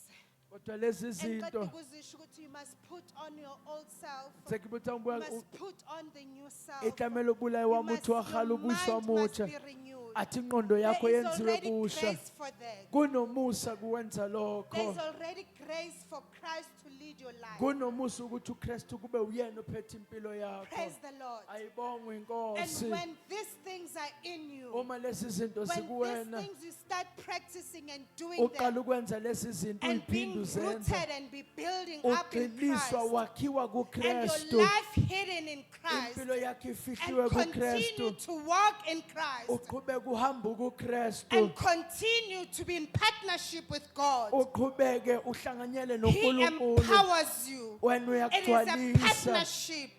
Kodwa lezi and zinto ukuzisho ukuthi you must put on your old self. sekibutha You mbuya must put on the new self. itamelo bulayi wa muthu wa khala Your ubuswa mind must mutsha. be renewed. Athi ingqondo yakho There is yenziwe already busha. grace for that. Kunomusa kuwenza There lokho. is already grace for Christ to lead your life. Kunomusa ukuthi uKristu kube uyena ophethe impilo yakho. Praise the Lord. Ayibongwe And inkosi. when these things are in you, Uma lezi zinto when these sikuwena things you start practicing and doing them, uqala ukwenza lezi zinto and being uyiphinde uzenza. rooted and be building up in Christ, Uqiniswa wakhiwa and kuKristu. your life hidden in Christ, Impilo yakho ifihliwe and continue kuKristu. to walk in Christ, Uqhubeka uhamba kuKristu. and continue to be in partnership with God. Uqhubeke uhlanganyele He noNkulunkulu. empowers you. Wena It is a uyakugcwalisa. partnership.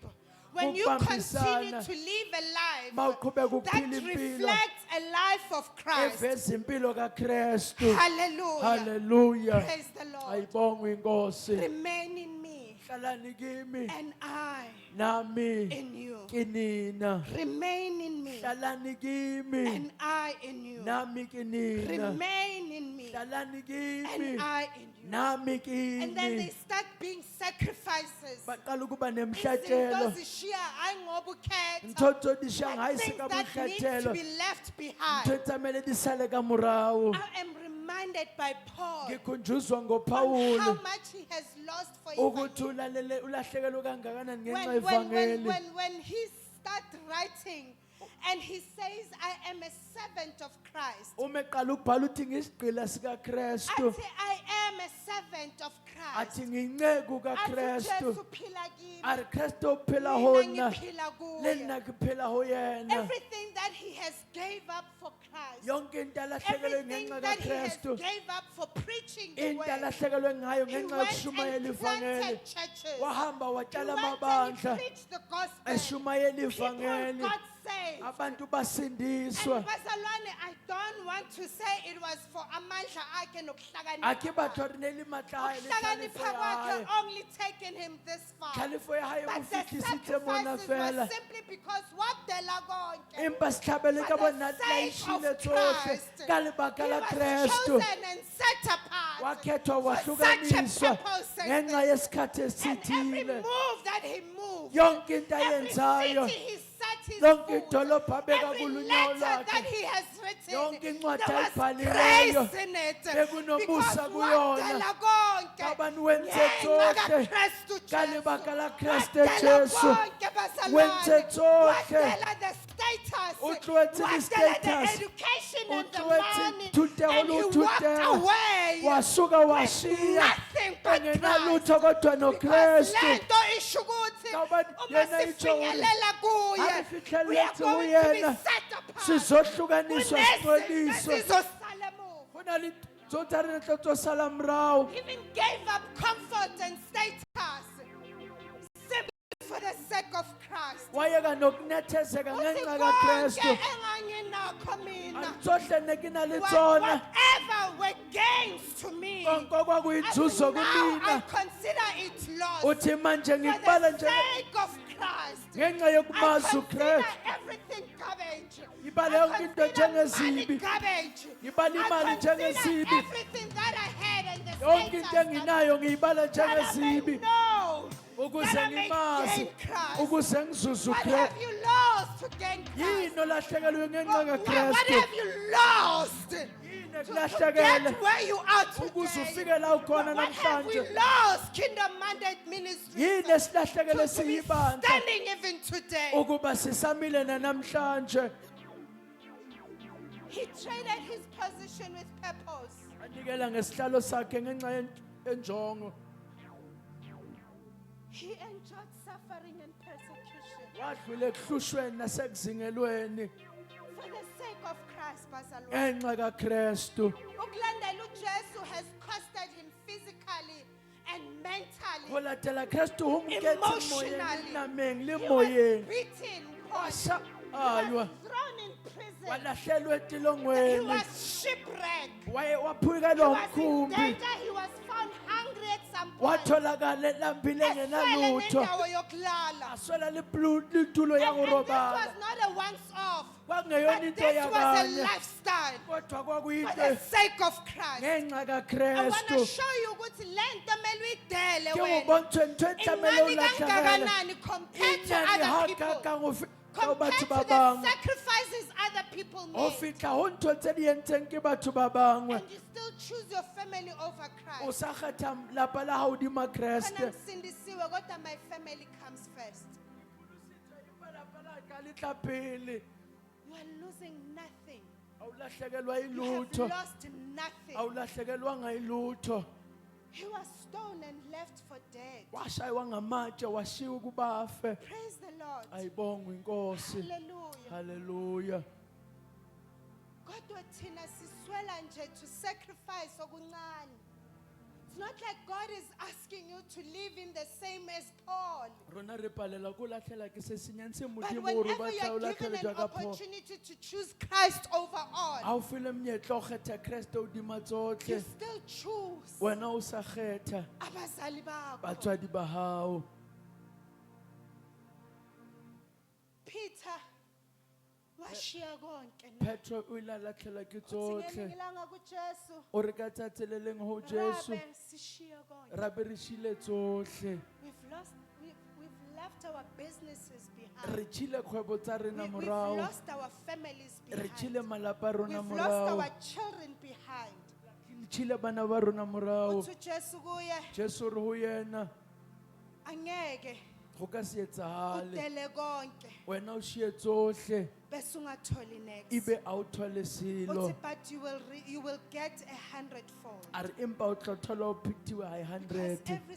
When you Ukubambisana. continue to live a Mawuqhubeka life that uphila impilo reflects a life of Christ. eveza impilo kaKristu. Hallelujah. Hallelujah. Praise the Lord. Ayibongwe inkosi. Remain in me Hlalani kimi and I nami in you. kinina. Remain in me Hlalani kimi and I in you. nami kinina. Remain in me Hlalani kimi and I in you. nami And then they kini. start being sacrifices. Baqala ukuba Izinto nemhlatshelo. zishiya hayi ngoba ukhetha. Mthotho disha hayi Things sika that need to mhlatshelo. be left behind. Mthotho mele disale ka morao. I am reminded by Paul Ngikhunjuzwa on ngoPawulu how much he has lost for ukuthi evangel. ulalele ulahlekelwe kangakanani ngenxa yevangeli. When he starts writing and he says, I am a servant of Christ. Uma eqala ukubhala uthi ngisigqila sika Kristu. I am a servant of Christ. Athi nginceku Athi kaKristu. uJesu uphila kimi. Ari Kristu uphila Mina hona. ngiphila kuye. Lena kuphila ho yena. Everything that he has gave up for Christ. Yonke into alahlekelwe Everything ngenxa that he has kaKristu. gave up for preaching the Into word. alahlekelwe ngayo He ngenxa went yokushumayela and ivangeli. planted churches. Wahamba He watshala went and amabandla. preached the gospel. Eshumayela People ivangeli. got saved. Abantu And basindiswa. bazalwane, I don't want to say it was for amandla akhe nokuhlakanipha. Akhe batho re ne le matla hae le Ukuhlakanipha tlhalefo ya kwakhe hae. only taken him this far. Tlhalefo ya hae o But the fihlisitse mona sacrifices were fela. simply because wadela konke. Empa setlhabele ka For the bona sake tlaishile of tsohle Christ, ka lebaka he la was Kristu. chosen and set apart Wakhethwa for such a wahlukaniswa purpose as ngenxa this. yesikhathi And every esithile. move that he moved, Yonke into every ayenzayo, city he set his lonke foot, idolobho abeka every kulunyawo letter that lwakhe, he has written, yonke incwadi there was ayibhalileyo, grace in it. bekunomusa Because kuyona. wadela konke Kabani wenze ngenxa tsohle kaKristu ka Jesu. lebaka la Kriste Wadela Jesu. konke bazalwane. Wenze tsohle. Wadela the status, O tlohetse was still at the di-status education o and the tlohetse money, thutego and le he ho walked thutega away wasuka washiya nothing but engenalutho Christ. kodwa Because nokristu lento isho ukuthi Ngoba uma yena itsho ukuthi, sifinyelela kuye, "Asifihlelele we are kuthi going to be uyena, set apart. sizohlukaniswa Kunezinto sixoliswe ezizosala emuva. go na le tso tsa rena tlo tlo sala morago Even gave up comfort and status simply for the sake of Christ. wayeka nokunethezeka Uthi ngenxa konke kakristu enganginakho mina, tsohle ne ke na le tsona whatever were gains to me, konke I kwakuyinzuzo now I kumina consider it loss uthi manje for ngikubala the njenge sake of Christ. ngenxa I yokumazi consider ukristu everything garbage. Ngibala I yonke into consider njengezibi. money garbage. Ngibala imali I consider njengezibi. everything that I had and the yonke into status enginayo ngiyibala that I may njengezibi know, ukuze that I may ngimazi gain Christ. ukuze ngizuze What ukristu have you lost to gain Christ? yini olahlekelwe ngenxa What kakristu have you lost yini to ekulahlekele get where you are ukuze today? ufike la ukhona What have we namhlanje lost, Kingdom Mandate Ministry, yini esilahlekele to be siyibandla standing even today? ukuba sisamile nanamhlanje He traded his position with purpose. anikela ngesihlalo sakhe ngenxa yenjongo He endured suffering and persecution wadlula ekuhlushweni nasekuzingelweni for the sake of Christ, bazalwane. ngenxa kakristu Ukulandela uJesu has costed him physically and mentally. go latela kristu go moketse moyeng Emotionally. nameng le He was moyeng beaten, Washa- he aywa was thrown in prison, walahlelwa he etilongweni was shipwrecked, he waphukelwa was in umkhumbi danger, he was found hungry at some point. watholakala elambile Eswele engenalutho nendawo yokulala. aswela litulo ya And go this robala was not a once-off, kwakungeyona but into this was a yakanye lifestyle kodwa for kwakuyinto the sake of Christ. ngenxa I want to kakristu show you ukuthi lento mele uyidele ke wena. ubontshe ntho e tlamele o Incane latlhegela kangakanani compared to inyane other people, hakakang go feta compared batho to ba the bangwe sacrifices other people go made, fitlha go ntho tse di entseng ke batho ba bangwe and you still choose your family over o Christ. sa kgetha lapa la gago dima Khona kreste ngisindisiwe kodwa my family comes first. lapa la ka le tla pele You are losing nothing. a o latlhekelwa You have ilutho lost nothing. a o latlhekelwanga ilutho He was stoned and left for dead. washaywa ngamatshe washiwa ukuba afe Praise the Lord. ayibongwe inkosi Hallelujah. haleluya Kodwa thina siswela nje to sacrifice okuncane. It's not like God is asking you to live in the same as Paul. rona re palela ko latlhela ke se senyang se But modimo gore whenever ba tla o you are given latlhele an jaaka Paul opportunity to choose Christ over ga all, o file monyetla o kgetha kreste hodima you tsotlhe still choose wena o sa kgetha abazali bakho. batswadi ba gago Peter washiya konke. na. petro o ile a latlhelwa ke Uthi tsotlhe ngelinye ilanga kuJesu, o re ka tsatsi le leng go jesu Rabe, sishiya konke. ra be re šile tsotlhe We've left our businesses re behind. tšhile kgwebo tsa rena We've morago lost our families re tšhile behind. malapa a rona We've lost morago our children behind. re tšhile bana ba rona morago Uthi uJesu kuye, jesu re go yena angeke go ka se etsagale udele konke wena o šie tsotlhe bese ungatholi next. ebe a o thole selo Uthi, but you will get 100-fold. a re empa o tla thola o phetiwe ga Because 100 every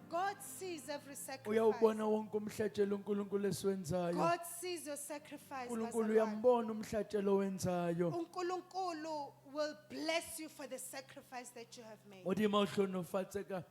God sees every o ya o sacrifice. bona wonke umhlatshelo unkulunkulu esiwenzayo God sees your sacrifice. unkulunkulu bazalwane. uyambona umhlatshelo owenzayo uNkulunkulu will bless you for the sacrifice that you have made. modimo o hlonofatse ka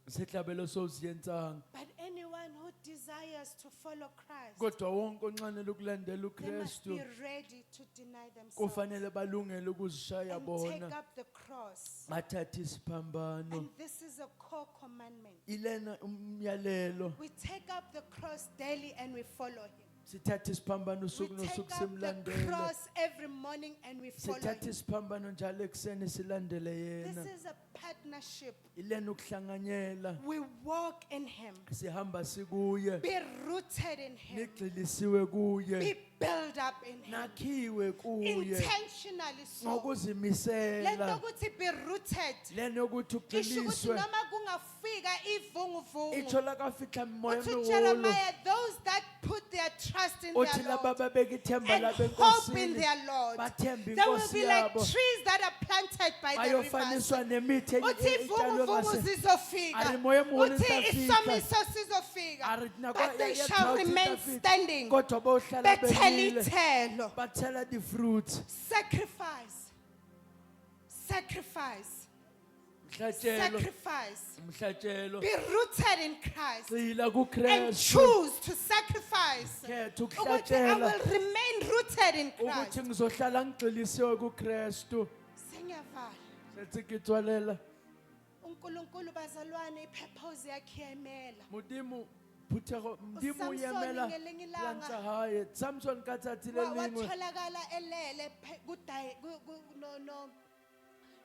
setlhabelo se o se entsang But anyone who desires to follow Christ, kodwa wonke onxanele ukulandela they must be ukristu ready to deny themselves kufanele balungele ukuzishaya and take bona up the cross. bathathe isiphambano And this is a core commandment. ilena umyalelo We take up the cross daily and we follow him. sithathe isiphambano We usuku take nosuku up the simlandele cross every morning and we follow sithathe him. isiphambano njalo ekuseni silandele This yena is a partnership. ilena ukuhlanganyela We walk in him. sihamba sikuye Be rooted in him. nigxilisiwe kuye Be built up in him. nakhiwe kuye Intentionally so. Lento ngokuzimisela ukuthi be rooted. lena yokuthi Isho ukuthi ugxiliswe noma kungafika ivunguvungu. itsho lakafihla moya Uthi meholo Jeremiah, those that put put their trust in uthi their laba Lord babeka ithemba and labo hope in enkosini their Lord, bathembe they will inkosi be like yabo trees that are planted by the rivers. bayofaniswa nemithi Uthi etshalwe ivunguvungu ngase zizofika. Ari moya omukhulu Uthi usafika. isomiso sizofika. Ari nakwa- But they ya- shall ya- remain David. standing. kodwa bohlala Bethela bemile ithelo. bathela the fruit Sacrifice. Sacrifice. mhlatshelo Sacrifice. mhlatshelo Be rooted in Christ. gcila And kuKristu choose to sacrifice. khetha Ukuthi I ukuhlatshela will remain rooted in ukuthi Christ. ngizohlala ngigxilisiwe kuKristu Sengiyavala. sethi ngitwalela uNkulunkulu bazalwane ipurpose yakhe iyayimela. modimo phuthego modimo o uSamson emela ngelinye ilanga lantsa hae Samson ka tsatsi le lengwe watholakala elele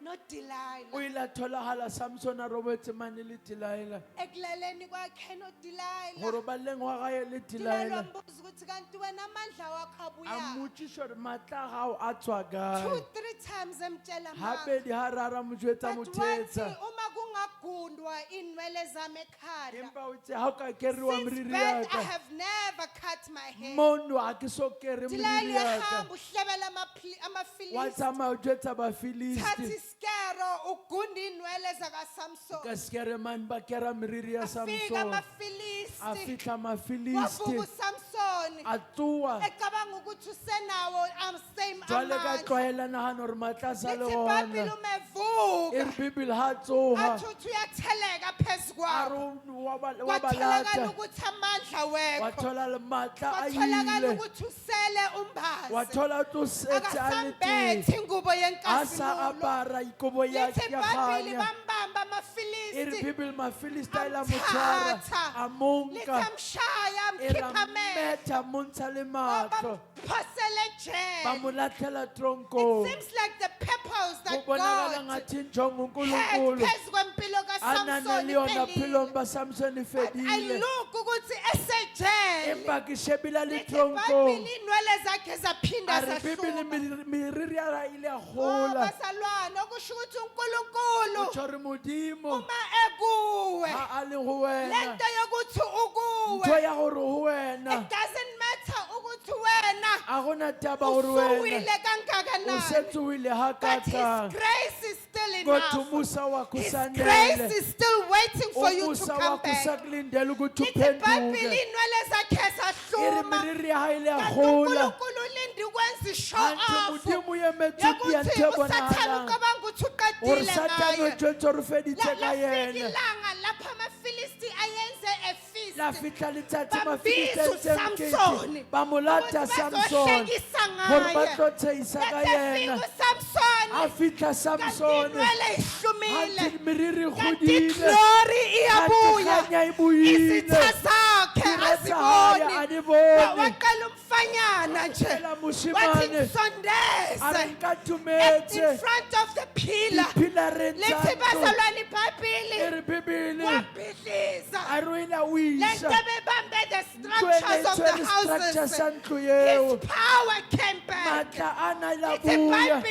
no Delilah. o ile a tholagala Samson a robetse mane le Delilah Ekuleleni kwakhe no Delilah. gore ba leng wa gae le Delilah Delilah wambuza ukuthi kanti wena amandla wakho a abuya. mmotsisa gore maatla a gago a tswa 2-3 kae times emtshela mama. gabedi ga rara mo jwetsa But wathi mothetsa uma kungagundwa inwele zami ekhanda. empa o tse ga o ka keriwa Since moriri birth I yaka have never cut my hair. mono ga ke so kere moriri Delilah yaka ehamba uhlebela wa amafilisti. tsamaya o jwetsa Thatha bafilisti isikero ugunda inwele zakaSamson. ka sekere mane ba kera moriri ya Afika Samson a amafilisti. fitlha Wavuka mafilisti uSamson. a tsoa Ecabanga ukuthi usenawo same jwale ka amandla. tlwaela nagana gore maatla a sa le Lithi iBhayibheli gona e umevuka. re bibele ga a tsoga Athi uthi uyatheleka phezu a kwabo. re wa Kwatholakala balata ukuthi amandla wa wekho. thola le maatla a Kwatholakala ile ukuthi usele wa umbazi. thola tlo setse a le teng Akasambethi ingubo a yenkazimulo. sa apara ikobo ya Lithi ya iBhayibheli ganya bambamba e re amafilisti. bibele mafilisti a ile a mo tshwara Amthatha. a Lithi monka amshaya e ra amkhipha amehlo. mmetha montsha le matlho Bamphosele ba ejele. mo latlhela It tronkong seems like the purpose go that bonagala God ngathi njongo had unkulunkulu phezu kwempilo a na na le yona kaSamson phelong iphelile. ba Samson e I fedile look ukuthi esejele. empa ke shebile le Lithi tronkong iBhayibheli inwele zakhe zaphinda a re bibele zahluma. meriri ya ra ile a Oh, gola bazalwane okusho ukuthi o uNkulunkulu tshware modimo uma ekuwe ga a le go wena lento yokuthi ukuwe ntho ya gore go wena it doesn't matter ukuthi wena a gona taba gore wena usuwile o kangakanani setse o ile ga but his kakang grace is still kodwa enough. umusa wakho His grace usanele is still waiting for you to umusa come wakho back. usakulindele ukuthi Lithi iBhayibheli uphenduke inwele zakhe e re zahluma. meriri ya ga ile a Kanti gola uNkulunkulu ulinde ukwenza ishow ante off modimo o emetse o dia yokuthi ntho e usathane bonagalang ucabanga ukuthi gore uqedile satane o ngaye. jwetse gore o feditse ka Lafika yena ilanga lapho amafilisti ayenze a feast. la fitlha letsatsi Bambiza mafilisti entseng kete uSamson. ba mo lata Ukuthi Samson bazohlekisa gore ba ngaye. tlo tshehisa ka Lethe yena fika uSamson. a fitlha Kanti Samson inwele ihlumile. ganti meriri e Kanti godile glory ganti iyabuya. kganya e buile Izitha zakhe Tiretse haye a aziboni. di bone. Waqala umfanyana nje. Phela Wathi moshemane a re msondeze nka in tumetse front of the pillar. diphilareng Lithi tsa ntlo bazalwane e iBhayibheli re bibele wabhidliza. a re o ile a o Le isa nto bebambe the ntlo e ne structures of tshwere the structure houses. sa ntlo eo His power came back. maatla a na ile a It's buya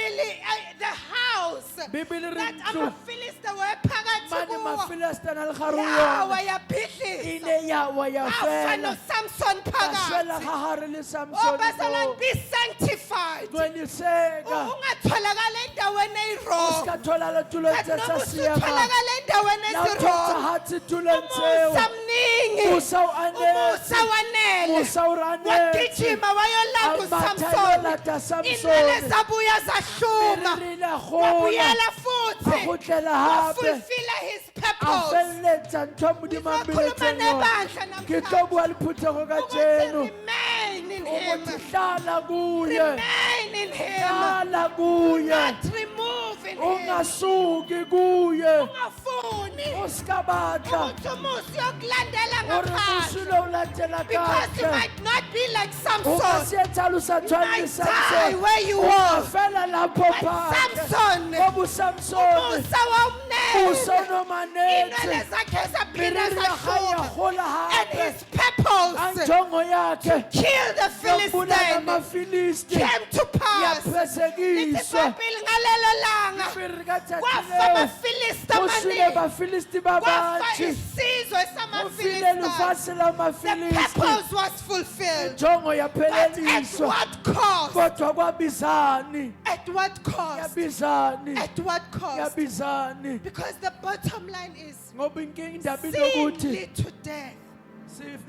the house bibele re that ntlo amafilisti wayephakathi mane kuwo. mafilistana le gare Yawa yona yabhidliza. ile yawa ya Afa fela noSamson ka swela phakathi. ga gare le Oh, Samson bazalwane, be sanctified. kweniseka Ungatholakala endaweni o eyirong. ska tholala tulong But tse noma sa siamang usutholakala endaweni na o thotsa ezirong. hatsi tulong tseo Umusa mningi. musa o anetse Umusa wanele. musa o re anetse Wagijima wayolanda amatha uSamson. yolata Inwele Samsone zabuya zahluma. meriri ile a gola Wabuyela a futhi. gotlela gape Wafulfilla his a purpose. feleletsa ntho a modimo a Ngizokhuluma mbeletseng yona nebandla ke tlo namhlanje. bua le phuthego ka Ukuthi jeno remain in o him. mothi hlala kuye Remain in him. hlala kuye Not remove in him. ungasuki kuye Ungafuni o ska batla ukuthi umusi yokulandela gore ngaphandle. mosi lo o latela Because you kahle might not be like o ka se Samson. etsala o sa tshwane le might die Samson where you o are. fela lapho But phake Samson, ko bosamsone umusa wawumnele. musa o no Inwele manetse zakhe zaphinda meriri ya gae ya zahluma. gola And gape his purpose purpose anjongo yakhe kill the yokubulala Philistine amaFilisti came to pass. Lithi yaphesekiswa iBhayibheli ngalelo langa kwafa amaFilisti kusile amaningi, baFilisti kwafa babathi isizwe ufile samaFilisti. lufasi The lamaFilisti purpose was fulfilled. injongo But at yapheleliswa what cost? kodwa kwabizani At what cost? yabizani At what cost? yabizani Because the bottom line is ngoba inkinga indaba sin inokuthi lead to death.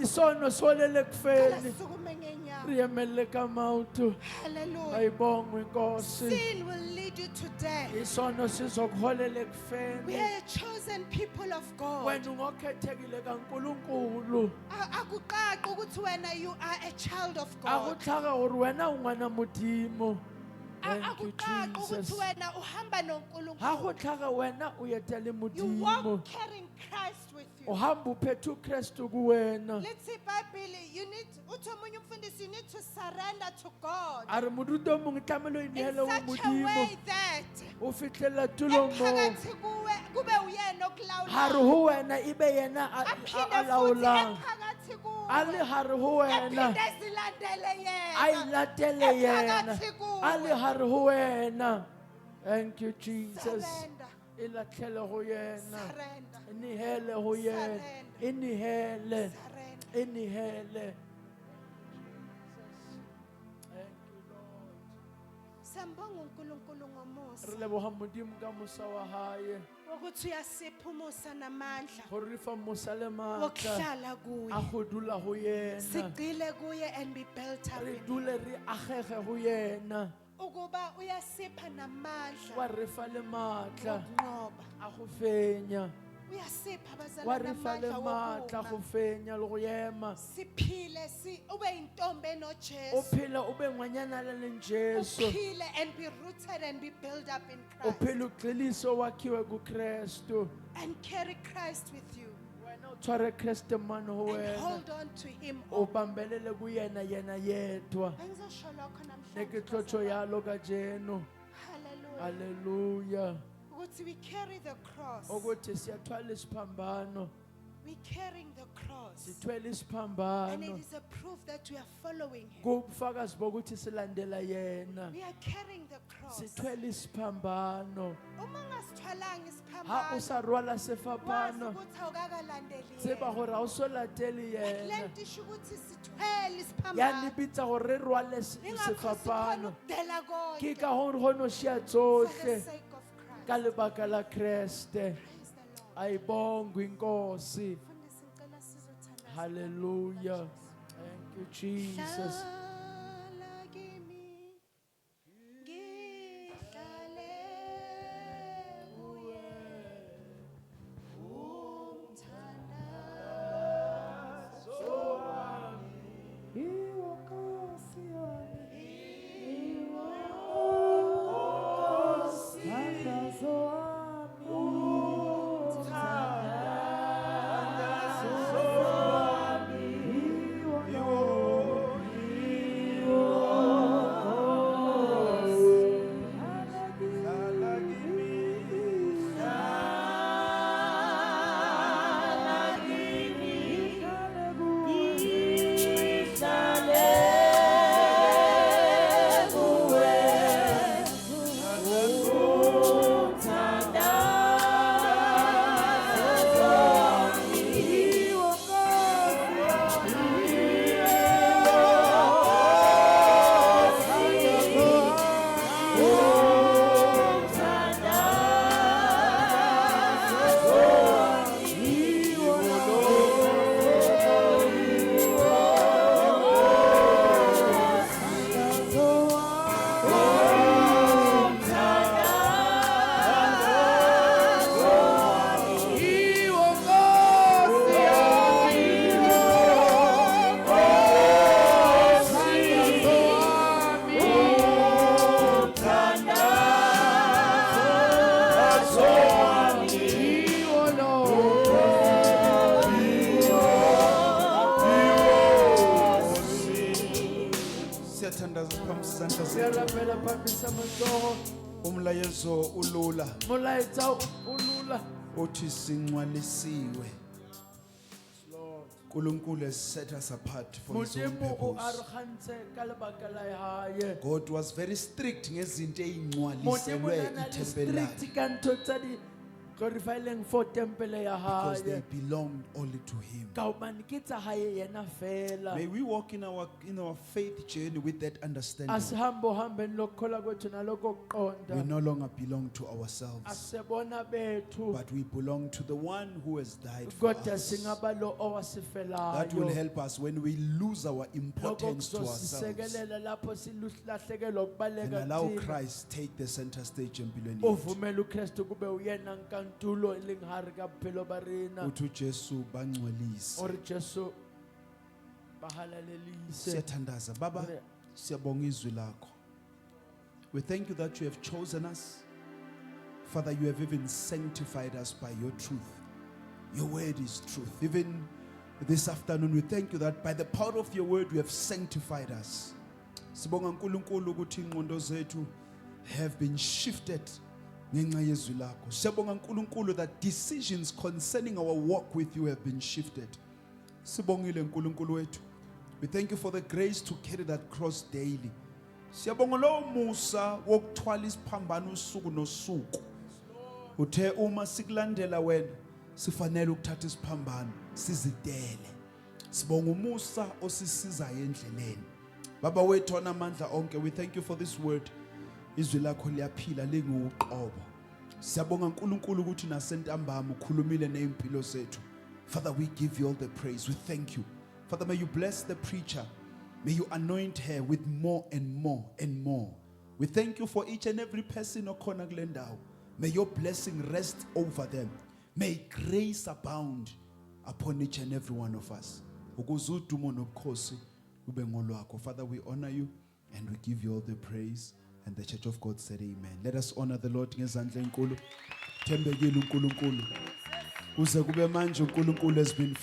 isono solele kufeni Kalasukume ngenyawo. riyemele kamautu Hallelujah. ayibongwe inkosi Sin will lead you to death. isono sizokuholela We ekufeni are a chosen people of God. wena ungokhethekile kaNkulunkulu Akuqaqi ukuthi wena you are a child of God. akutlhaka gore wena ungwana modimo. Thank you, Akuqaqi ukuthi Jesus. wena uhamba ha noNkulunkulu. go tlhaga wena o etele You modimo walk carrying Christ with o you. hamba uphethe uKristu kuwena Lithi iBhayibheli, you need uthi omunye umfundisi, you need to surrender to God a re moruti o mongwe tlamele o in ineele o such a modimo way that o fitlhelela tulo mo ephakathi kuwe kube uyena ha re okulawulayo. ho wena ebe yena a Aphinde futhi laolang ephakathi a kuwe le gare ho wena ephinde zilandele a yena. ilatele yena Ephakathi kuwe. a le gare ho wena. Thank you, Jesus. Surrender. E latlhele go yena Surrender. inihele go yena Surrender. inihele Surrender. inihele. Thank you, Lord. Sambonga uNkulunkulu ngomusa Re leboga modimo ka mosa wa hae ukuthi uyasipha umusa namandla gore re fa mosa le maatla wokuhlala a kuye. go dula go yena Sigcile kuye and be built up re in dule re agege go yena ukuba uyasipha namandla wa re fa le maatla wokunqoba. a go fenya Uyasipha wa abazalwane re fa le amandla maatla go wokuma. fenya le go ema Siphile ube intombi o enoJesu. phele o be ngwanyana le leng Jesu Uphile and be rooted and be built up in o Christ phele uqinise wakhiwe kuKristu and carry Christ with you wena o tshware Kriste mane go and wena hold on to him. o bambelele kuyena yena yedwa Bengizosho lokho ne ke namhlanje. tlotlo yalo ka jeno. Hallelujah. Hallelujah. Ukuthi we carry the cross. Ukuthi siyathwala isiphambano We carrying the cross. sithwele And it isiphambano is a proof that we are following him. kubufakazi bokuthi silandela yena We are carrying the cross. sithwele isiphambano Uma ungasithwalanga ha o isiphambano, sa rwala wazi sefaphano ukuthi awukakalandeli tseba yena. gore ha o so latele yena Lento isho ukuthi sithwele ya isiphambano. lebitsa gore re rwale Ingakho sikhona sefaphano ukudela ke konke ka gore kgone o shia for the tsohle sake of Christ. ka lebaka la Kriste. Praise the Lord. ayibongwe inkosi. Mfundisi, ngicela sizothandaza. Hallelujah. Thank you, Jesus. Hlala kimi, ngihlale kuye, umthandazo wami, iwo Nkosi yami, iwo Nkosi, umthandazo wami, umthandazo wami, iwo Siyathandaza phambi sezandla zethu. Siyarapela phambi samatsogo. Umlayezo ulula Molaetsa ulula. uthi singcwalisiwe. Lord. uNkulunkulu has set us apart for his own Modimo o purpose. arogantse ka lebaka la hae. God was very strict ngezinto Modimo eyingcwaliselwe nana le ithempelani strict ka ntho tsa di glorifying for temple ya because they hae. belonged only to him. Ka hobane ke tsa hae yena fela. May we walk in our faith journey with that understanding. Asihambo hambeni lokukholwa kwethu naloko We kuqonda. no longer belong to ourselves, Asebona bethu. but we belong to the one who has died for Kodwa us. singaba lo That will owasifelayo. help us when we lose our Lokho importance to ourselves kuzosisekelela lapho silahlekelwa and ukubaleka allow kuthina. Christ take the center stage empilweni yethu. Uvumela uKristu kube uyena nkantulo elingahari ka bophelo ba rena. Uthi uJesu bangcwelise. Ori Jesu bahalalelise. Siyathandaza baba, siyabonga izwi lakho. We thank you that you have chosen us. Father, you have even sanctified us by your truth. Your word is truth. Even this afternoon, we thank you that by the power of your word, you have sanctified us. Sibonga uNkulunkulu ukuthi ingqondo zethu have been shifted ngenxa yezwi lakho. Sibonga uNkulunkulu that decisions concerning our walk with you have been shifted. Sibongile uNkulunkulu wethu. We thank you for the grace to carry that cross daily. Siyabonga lo musa wokuthwala isiphambano usuku nosuku. Uthe uma sikulandela wena sifanele ukuthatha isiphambano sizidele. Sibonga umusa osisizayo endleleni. Baba wethu onamandla onke, we thank you for this word. Izwi lakho liyaphila linguqobo. Siyabonga uNkulunkulu ukuthi nasentambama ukhulumile nezimpilo zethu. Father, we give you all the praise. We thank you. Father, may you bless the preacher. May you anoint her with more and more and more. We thank you for each and every person okhona kule ndawo. May your blessing rest over them. May grace abound upon each and every one of us. Ukuze udumo nobukhosi kube ngolwakho. Father, we honor you and we give you all the praise. And the church of God said amen. Let us honor the Lord ngezandla enkulu. Thembekile uNkulunkulu. Kuze kube manje uNkulunkulu has been